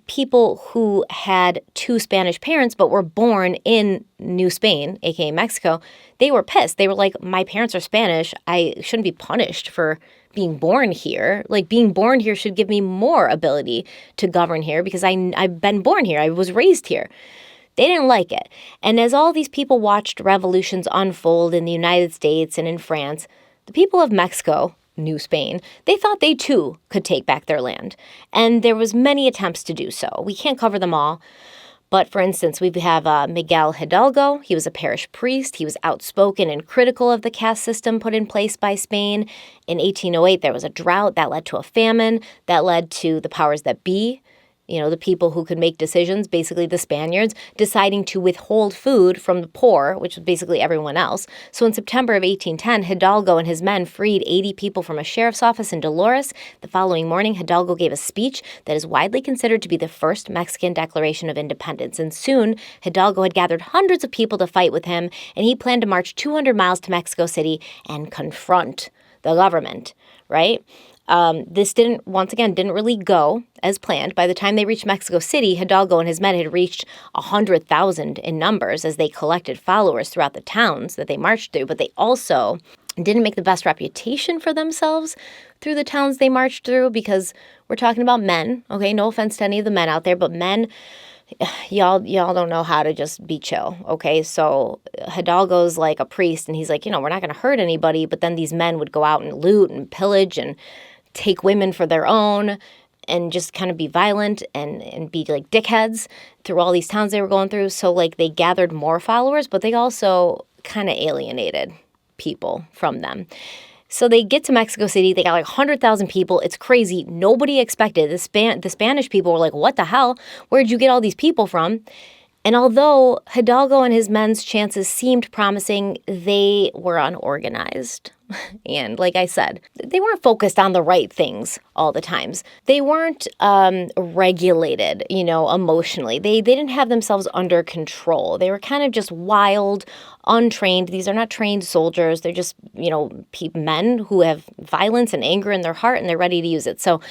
people who had 2 Spanish parents but were born in New Spain, aka Mexico, they were pissed. They were like, my parents are Spanish. I shouldn't be punished for being born here. Like, being born here should give me more ability to govern here because I've been born here. I was raised here. They didn't like it. And as all these people watched revolutions unfold in the United States and in France, the people of Mexico, New Spain, they thought they too could take back their land. And there was many attempts to do so. We can't cover them all. But for instance, we have Miguel Hidalgo. He was a parish priest. He was outspoken and critical of the caste system put in place by Spain. In 1808, there was a drought that led to a famine that led to the powers that be, the people who could make decisions, basically the Spaniards, deciding to withhold food from the poor, which was basically everyone else. So in September of 1810, Hidalgo and his men freed 80 people from a sheriff's office in Dolores. The following morning, Hidalgo gave a speech that is widely considered to be the first Mexican Declaration of Independence. And soon, Hidalgo had gathered hundreds of people to fight with him, and he planned to march 200 miles to Mexico City and confront the government, right? This didn't really go as planned. By the time they reached Mexico City, Hidalgo and his men had reached 100,000 in numbers as they collected followers throughout the towns that they marched through. But they also didn't make the best reputation for themselves through the towns they marched through, because we're talking about men. Okay, no offense to any of the men out there, but men, y'all don't know how to just be chill, okay? So Hidalgo's like a priest, and he's like, we're not going to hurt anybody. But then these men would go out and loot and pillage and take women for their own and just kind of be violent and be like dickheads through all these towns they were going through. So like they gathered more followers, but they also kind of alienated people from them. So they get to Mexico City. They got like 100,000 people. It's crazy. Nobody expected. The Spanish people were like, what the hell? Where'd you get all these people from? And although Hidalgo and his men's chances seemed promising, they were unorganized. And like I said, they weren't focused on the right things all the times. They weren't regulated, emotionally. They didn't have themselves under control. They were kind of just wild, untrained. These are not trained soldiers. They're just, men who have violence and anger in their heart, and they're ready to use it. So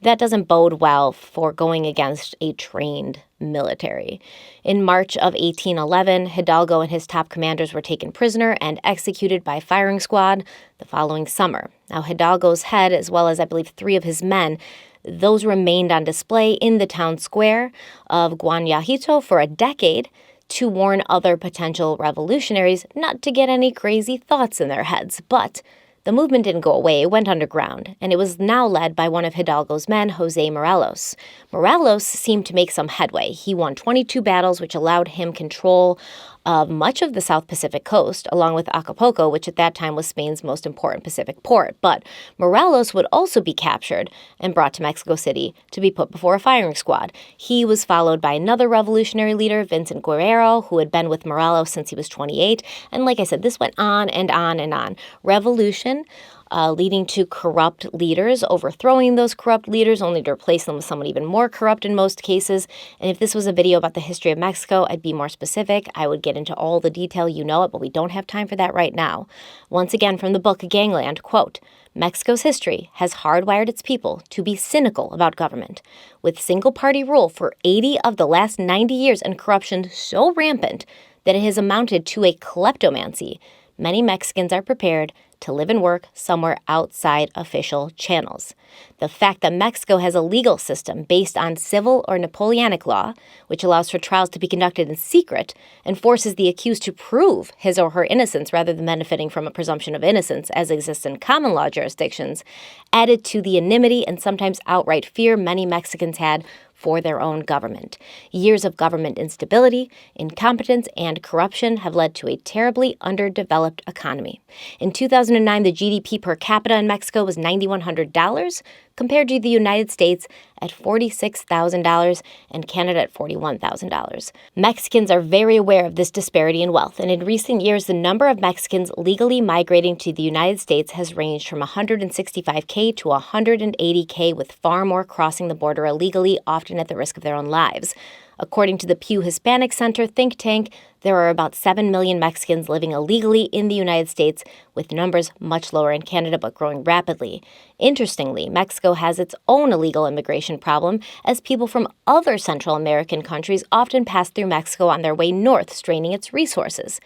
that doesn't bode well for going against a trained military. In March of 1811, Hidalgo and his top commanders were taken prisoner and executed by firing squad the following summer. Now, Hidalgo's head, as well as I believe 3 of his men, those remained on display in the town square of Guanajito for a decade to warn other potential revolutionaries not to get any crazy thoughts in their heads. But the movement didn't go away. It went underground, and it was now led by one of Hidalgo's men, Jose Morelos. Morelos seemed to make some headway. He won 22 battles, which allowed him control of much of the South Pacific coast, along with Acapulco, which at that time was Spain's most important Pacific port. But Morelos would also be captured and brought to Mexico City to be put before a firing squad. He was followed by another revolutionary leader, Vincent Guerrero, who had been with Morelos since he was 28. And like I said, this went on and on and on. Revolution leading to corrupt leaders, overthrowing those corrupt leaders, only to replace them with someone even more corrupt in most cases. And if this was a video about the history of Mexico, I'd be more specific. I would get into all the detail, but we don't have time for that right now. Once again, from the book Gangland, quote, Mexico's history has hardwired its people to be cynical about government. With single-party rule for 80 of the last 90 years and corruption so rampant that it has amounted to a kleptomancy, many Mexicans are prepared to live and work somewhere outside official channels. The fact that Mexico has a legal system based on civil or Napoleonic law, which allows for trials to be conducted in secret and forces the accused to prove his or her innocence rather than benefiting from a presumption of innocence as exists in common law jurisdictions, added to the enmity and sometimes outright fear many Mexicans had for their own government. Years of government instability, incompetence, and corruption have led to a terribly underdeveloped economy. In 2009, the GDP per capita in Mexico was $9,100, compared to the United States at $46,000 and Canada at $41,000. Mexicans are very aware of this disparity in wealth, and in recent years, the number of Mexicans legally migrating to the United States has ranged from 165K to 180K, with far more crossing the border illegally, often at the risk of their own lives. According to the Pew Hispanic Center think tank, there are about 7 million Mexicans living illegally in the United States, with numbers much lower in Canada but growing rapidly. Interestingly, Mexico has its own illegal immigration problem, as people from other Central American countries often pass through Mexico on their way north, straining its resources.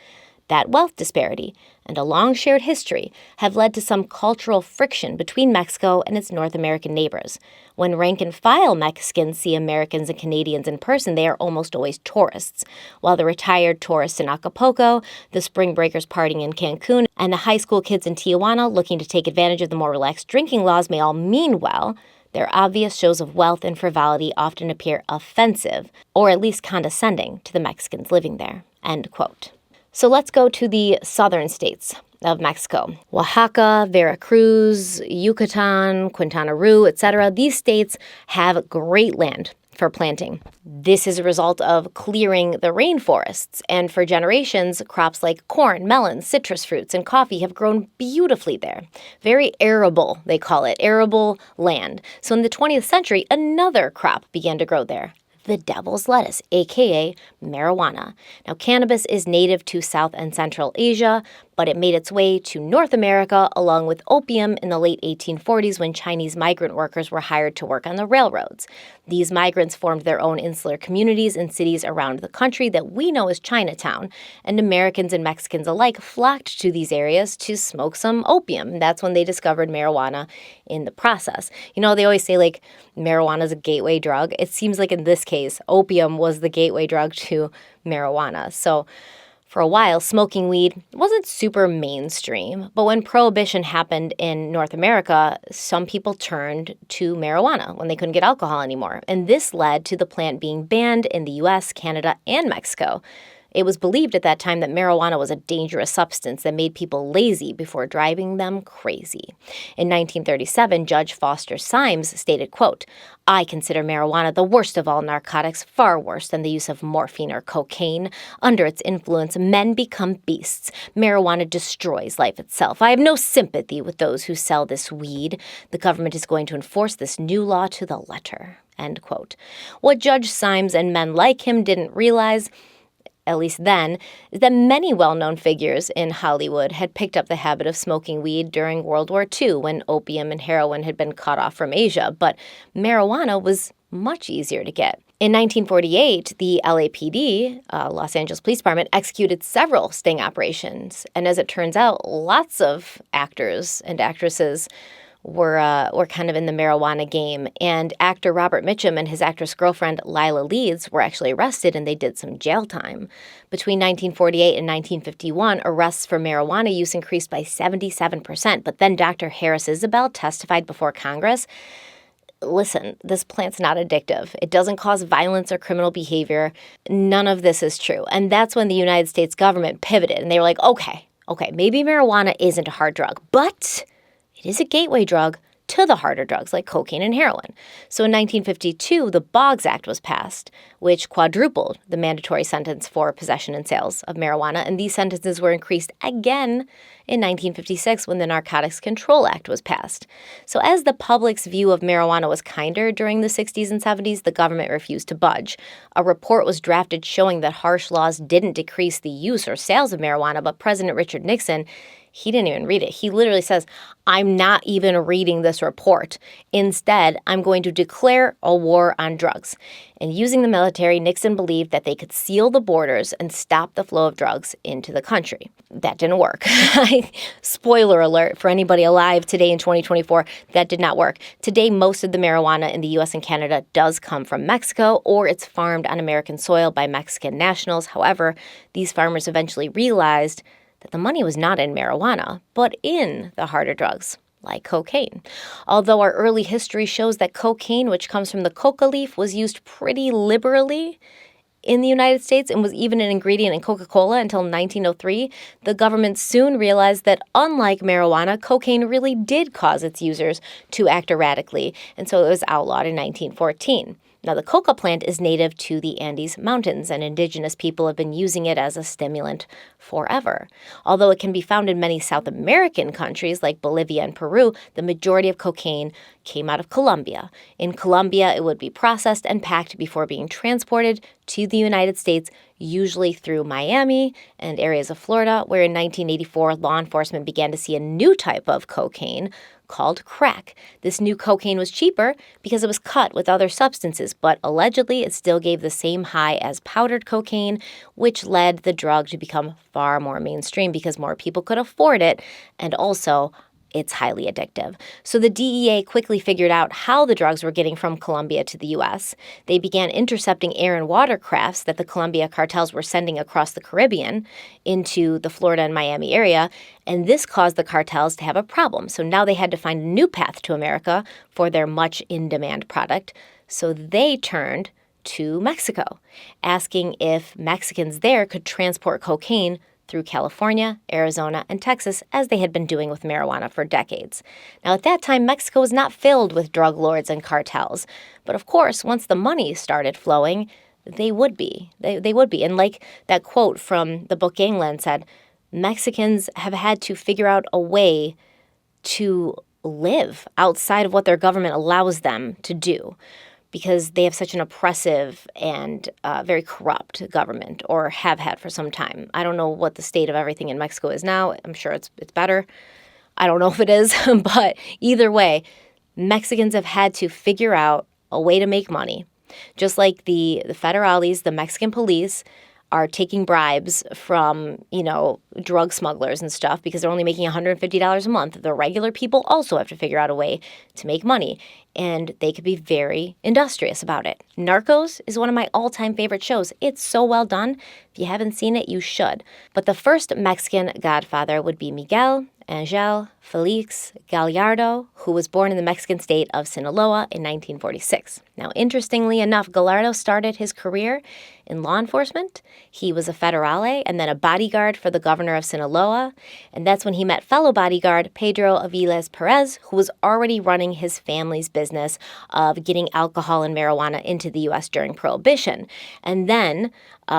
That wealth disparity and a long shared history have led to some cultural friction between Mexico and its North American neighbors. When rank-and-file Mexicans see Americans and Canadians in person, they are almost always tourists, while the retired tourists in Acapulco, the spring breakers partying in Cancun, and the high school kids in Tijuana looking to take advantage of the more relaxed drinking laws may all mean well. Their obvious shows of wealth and frivolity often appear offensive, or at least condescending, to the Mexicans living there." End quote. So let's go to the southern states of Mexico. Oaxaca, Veracruz, Yucatan, Quintana Roo, etc. These states have great land for planting. This is a result of clearing the rainforests, and for generations, crops like corn, melons, citrus fruits, and coffee have grown beautifully there. Very arable, they call it, arable land. So in the 20th century, another crop began to grow there: the devil's lettuce, aka marijuana. Now, cannabis is native to South and Central Asia, but it made its way to North America along with opium in the late 1840s when Chinese migrant workers were hired to work on the railroads. These migrants formed their own insular communities in cities around the country that we know as Chinatown, and Americans and Mexicans alike flocked to these areas to smoke some opium. That's when they discovered marijuana in the process. You know, they always say, like, marijuana is a gateway drug. It seems like in this case, opium was the gateway drug to marijuana. So for a while, smoking weed wasn't super mainstream, but when Prohibition happened in North America, some people turned to marijuana when they couldn't get alcohol anymore. And this led to the plant being banned in the US, Canada, and Mexico. It was believed at that time that marijuana was a dangerous substance that made people lazy before driving them crazy. In 1937, Judge Foster Symes stated, quote, "I consider marijuana the worst of all narcotics, far worse than the use of morphine or cocaine. Under its influence, men become beasts. Marijuana destroys life itself. I have no sympathy with those who sell this weed. The government is going to enforce this new law to the letter." End quote. What Judge Symes and men like him didn't realize, at least then, is that many well-known figures in Hollywood had picked up the habit of smoking weed during World War II when opium and heroin had been cut off from Asia, but marijuana was much easier to get. In 1948, the LAPD, Los Angeles Police Department, executed several sting operations, and as it turns out, lots of actors and actresses were kind of in the marijuana game. And actor Robert Mitchum and his actress girlfriend Lila Leeds were actually arrested, and they did some jail time. Between 1948 and 1951, arrests for marijuana use increased by 77%. But then Dr. Harris Isabel testified before Congress. Listen, this plant's not addictive. It doesn't cause violence or criminal behavior. None of this is true. And that's when the United States government pivoted, and they were like, okay, maybe marijuana isn't a hard drug, but it is a gateway drug to the harder drugs like cocaine and heroin. So in 1952, the Boggs Act was passed, which quadrupled the mandatory sentence for possession and sales of marijuana, and these sentences were increased again in 1956 when the Narcotics Control Act was passed. So as the public's view of marijuana was kinder during the 60s and 70s, the government refused to budge. A report was drafted showing that harsh laws didn't decrease the use or sales of marijuana, but President Richard Nixon, he didn't even read it. He literally says, "I'm not even reading this report. Instead, I'm going to declare a war on drugs." And using the military, Nixon believed that they could seal the borders and stop the flow of drugs into the country. That didn't work. Spoiler alert for anybody alive today in 2024, that did not work. Today, most of the marijuana in the U.S. and Canada does come from Mexico, or it's farmed on American soil by Mexican nationals. However, these farmers eventually realized that the money was not in marijuana, but in the harder drugs, like cocaine. Although our early history shows that cocaine, which comes from the coca leaf, was used pretty liberally in the United States and was even an ingredient in Coca-Cola until 1903, the government soon realized that unlike marijuana, cocaine really did cause its users to act erratically, and so it was outlawed in 1914. Now, the coca plant is native to the Andes Mountains, and indigenous people have been using it as a stimulant forever. Although it can be found in many South American countries like Bolivia and Peru, the majority of cocaine came out of Colombia. In Colombia, it would be processed and packed before being transported to the United States, usually through Miami and areas of Florida, where in 1984, law enforcement began to see a new type of cocaine called crack. This new cocaine was cheaper because it was cut with other substances, but allegedly it still gave the same high as powdered cocaine, which led the drug to become far more mainstream because more people could afford it, and also it's highly addictive. So the DEA quickly figured out how the drugs were getting from Colombia to the U.S. They began intercepting air and water crafts that the Colombia cartels were sending across the Caribbean into the Florida and Miami area, and this caused the cartels to have a problem. So now they had to find a new path to America for their much in-demand product. So they turned to Mexico, asking if Mexicans there could transport cocaine through California, Arizona, and Texas, as they had been doing with marijuana for decades. Now, at that time, Mexico was not filled with drug lords and cartels. But of course, once the money started flowing, they would be. They would be. And like that quote from the book Gangland said, Mexicans have had to figure out a way to live outside of what their government allows them to do, because they have such an oppressive and very corrupt government, or have had for some time. I don't know what the state of everything in Mexico is now. I'm sure it's better. I don't know if it is, but either way, Mexicans have had to figure out a way to make money. Just like the federales, the Mexican police, are taking bribes from, drug smugglers and stuff because they're only making $150 a month. The regular people also have to figure out a way to make money, and they could be very industrious about it. Narcos is one of my all-time favorite shows. It's so well done. If you haven't seen it, you should. But the first Mexican godfather would be Miguel Angel Felix Gallardo, who was born in the Mexican state of Sinaloa in 1946. Now, interestingly enough, Gallardo started his career in law enforcement. He was a federale and then a bodyguard for the governor of Sinaloa. And that's when he met fellow bodyguard Pedro Aviles Perez, who was already running his family's business of getting alcohol and marijuana into the U.S. during Prohibition. And then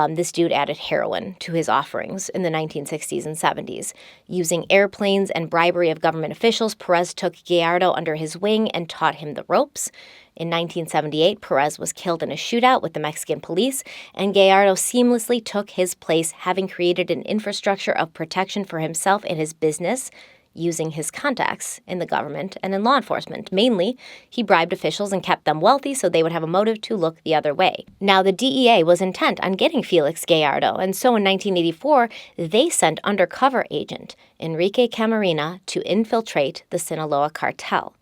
this dude added heroin to his offerings in the 1960s and 70s. Using airplanes and bribery of government officials, Perez took Gallardo under his wing and taught him the ropes. In 1978, Perez was killed in a shootout with the Mexican police, and Gallardo seamlessly took his place, having created an infrastructure of protection for himself and his business, using his contacts in the government and in law enforcement. Mainly, he bribed officials and kept them wealthy so they would have a motive to look the other way. Now, the DEA was intent on getting Felix Gallardo, and so in 1984, they sent undercover agent Enrique Camarena to infiltrate the Sinaloa cartel.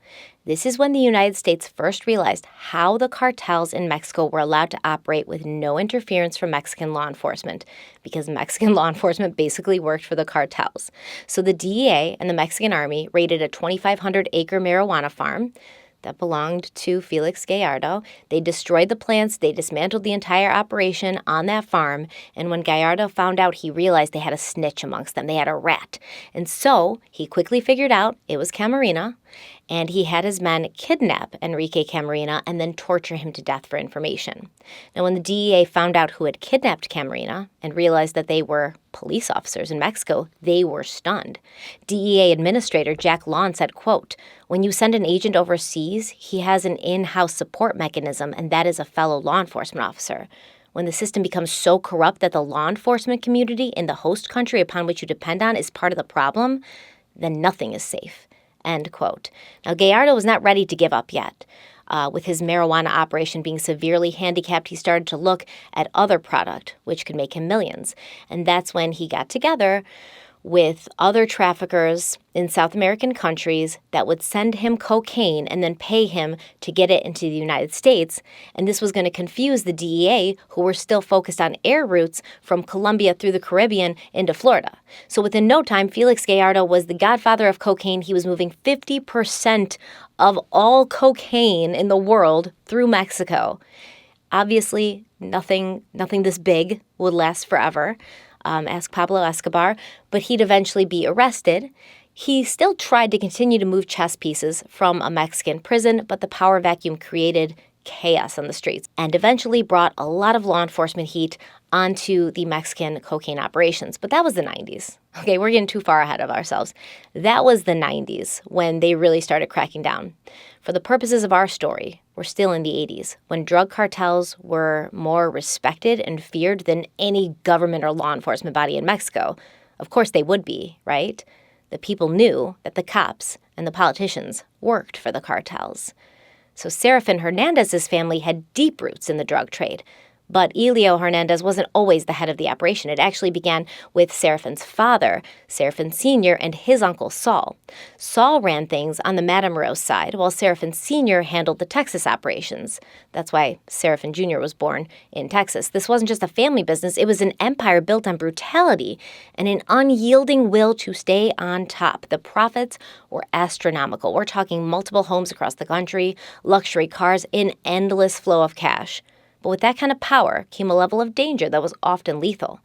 This is when the United States first realized how the cartels in Mexico were allowed to operate with no interference from Mexican law enforcement, because Mexican law enforcement basically worked for the cartels. So the DEA and the Mexican army raided a 2,500-acre marijuana farm that belonged to Felix Gallardo. They destroyed the plants, they dismantled the entire operation on that farm, and when Gallardo found out, he realized they had a snitch amongst them. They had a rat. And so he quickly figured out it was Camarena, and he had his men kidnap Enrique Camarena and then torture him to death for information. Now, when the DEA found out who had kidnapped Camarena and realized that they were police officers in Mexico, they were stunned. DEA Administrator Jack Lawn said, quote, "When you send an agent overseas, he has an in-house support mechanism, and that is a fellow law enforcement officer. When the system becomes so corrupt that the law enforcement community in the host country upon which you depend on is part of the problem, then nothing is safe." End quote. Now, Gallardo was not ready to give up yet. With his marijuana operation being severely handicapped, he started to look at other product, which could make him millions. And that's when he got together with other traffickers in South American countries that would send him cocaine and then pay him to get it into the United States. And this was going to confuse the DEA, who were still focused on air routes from Colombia through the Caribbean into Florida. So within no time, Felix Gallardo was the godfather of cocaine. He was moving 50% of all cocaine in the world through Mexico. Obviously, nothing this big would last forever. Ask Pablo Escobar, but he'd eventually be arrested. He still tried to continue to move chess pieces from a Mexican prison, but the power vacuum created chaos on the streets and eventually brought a lot of law enforcement heat onto the Mexican cocaine operations. But that was the 90s. Okay, we're getting too far ahead of ourselves. That was the 90s when they really started cracking down. For the purposes of our story, we're still in the 80s, when drug cartels were more respected and feared than any government or law enforcement body in Mexico. Of course they would be, right? The people knew that the cops and the politicians worked for the cartels. So Serafin Hernandez's family had deep roots in the drug trade, But Elio Hernandez wasn't always the head of the operation. It actually began with Seraphin's father, Seraphin Sr., and his uncle Saul. Saul ran things on the Matamoros side, while Seraphin Sr. handled the Texas operations. That's why Seraphin Jr. was born in Texas. This wasn't just a family business. It was an empire built on brutality and an unyielding will to stay on top. The profits were astronomical. We're talking multiple homes across the country, luxury cars, an endless flow of cash. But with that kind of power came a level of danger that was often lethal.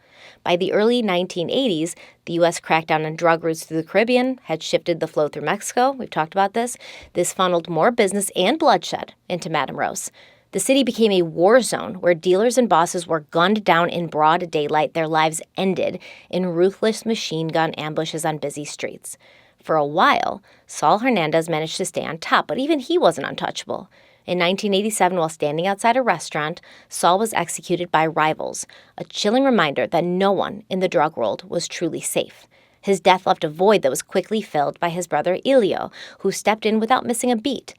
By the early 1980s, the U.S. crackdown on drug routes through the Caribbean had shifted the flow through Mexico. We've talked about this. This funneled more business and bloodshed into Matamoros. The city became a war zone where dealers and bosses were gunned down in broad daylight. Their lives ended in ruthless machine gun ambushes on busy streets. For a while, Saul Hernandez managed to stay on top, but even he wasn't untouchable. In 1987, while standing outside a restaurant, Saul was executed by rivals, a chilling reminder that no one in the drug world was truly safe. His death left a void that was quickly filled by his brother Elio, who stepped in without missing a beat.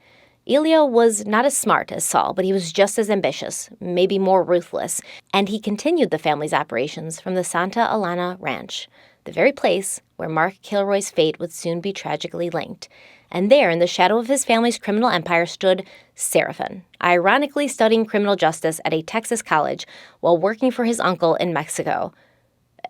Elio was not as smart as Saul, but he was just as ambitious, maybe more ruthless, and he continued the family's operations from the Santa Alana Ranch, the very place where Mark Kilroy's fate would soon be tragically linked. And there, in the shadow of his family's criminal empire, stood Seraphin, ironically studying criminal justice at a Texas college while working for his uncle in Mexico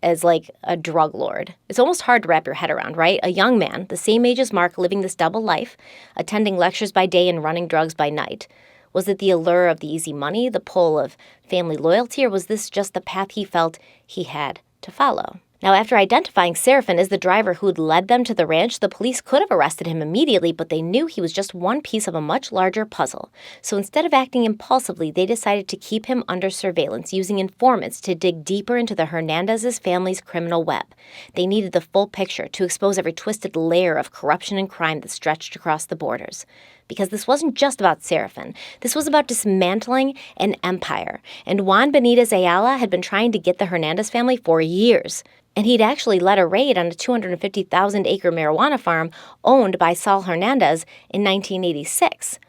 as like a drug lord. It's almost hard to wrap your head around, right? A young man, the same age as Mark, living this double life, attending lectures by day and running drugs by night. Was it the allure of the easy money, the pull of family loyalty, or was this just the path he felt he had to follow? Now, after identifying Seraphin as the driver who'd led them to the ranch, the police could have arrested him immediately, but they knew he was just one piece of a much larger puzzle. So instead of acting impulsively, they decided to keep him under surveillance, using informants to dig deeper into the Hernandez's family's criminal web. They needed the full picture to expose every twisted layer of corruption and crime that stretched across the borders. Because this wasn't just about Seraphin. This was about dismantling an empire. And Juan Benitez Ayala had been trying to get the Hernandez family for years. And he'd actually led a raid on a 250,000-acre marijuana farm owned by Saul Hernandez in 1986.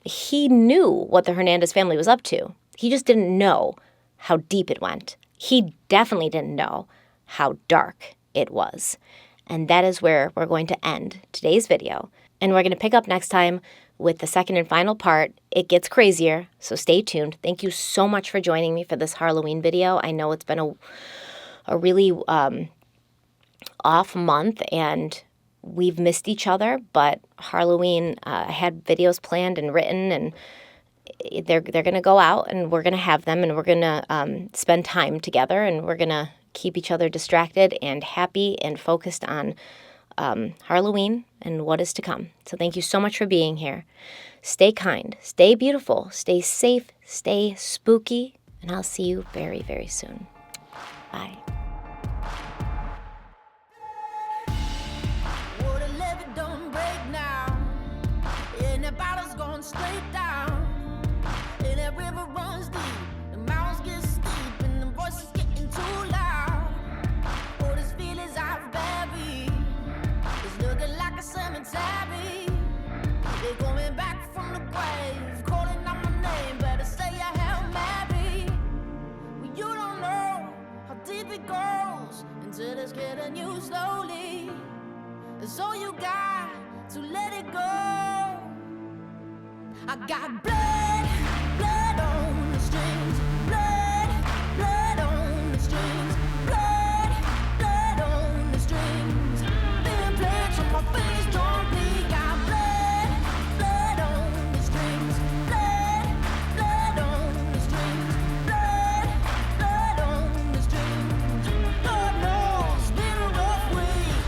He knew what the Hernandez family was up to. He just didn't know how deep it went. He definitely didn't know how dark it was. And that is where we're going to end today's video. And we're going to pick up next time with the second and final part. It gets crazier, so stay tuned. Thank you so much for joining me for this Harloween video. I know it's been a really off month, and we've missed each other, but Harloween, I had videos planned and written, and they're going to go out, and we're going to have them, and we're going to spend time together, and we're going to keep each other distracted and happy and focused on Harloween and what is to come. So thank you so much for being here. Stay kind, stay beautiful, stay safe, stay spooky, and I'll see you very, very soon. Bye.
Straight down, and that river runs deep. The mountains get steep, and the voices getting too loud. All these feelings I've buried, it's looking like a cemetery. They're coming back from the grave, calling out my name. Better say a Hail Mary. Well, you don't know how deep it goes until it's getting you slowly. So you got to let it go. I got blood on the strings, blood on the strings, blood on the strings. Being played so my face don't bleed. Got blood on the strings, blood on the strings, blood on the strings. Lord knows it's been a rough week.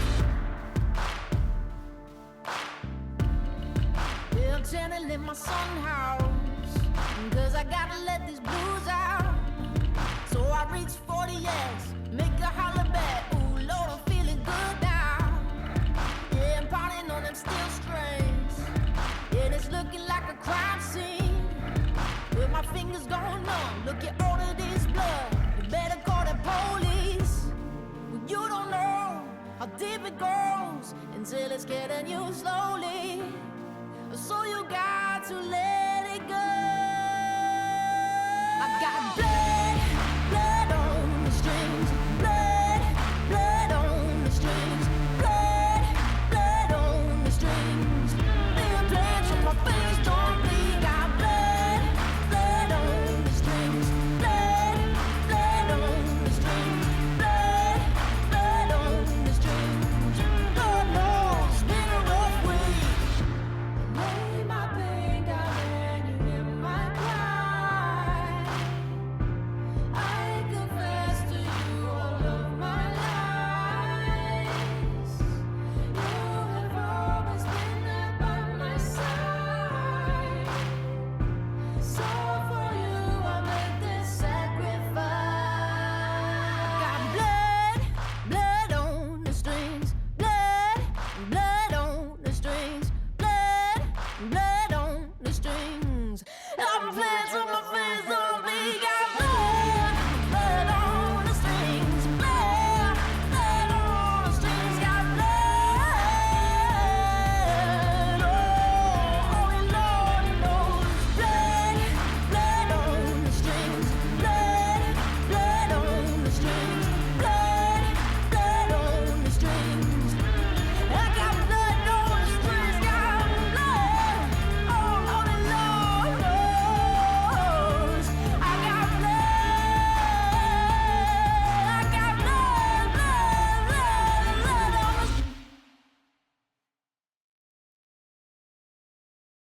I'm channeling my son house, cause I gotta let these blues out. So I reach 40X, make a holler back. Ooh, Lord, I'm feeling good now. Yeah, I'm pounding on them steel strings, and it's looking like a crime scene. With my fingers going numb, look at all of this blood. You better call the police. Well, you don't know how deep it goes until it's getting you slowly. So you got to let it go. I got blood plans on my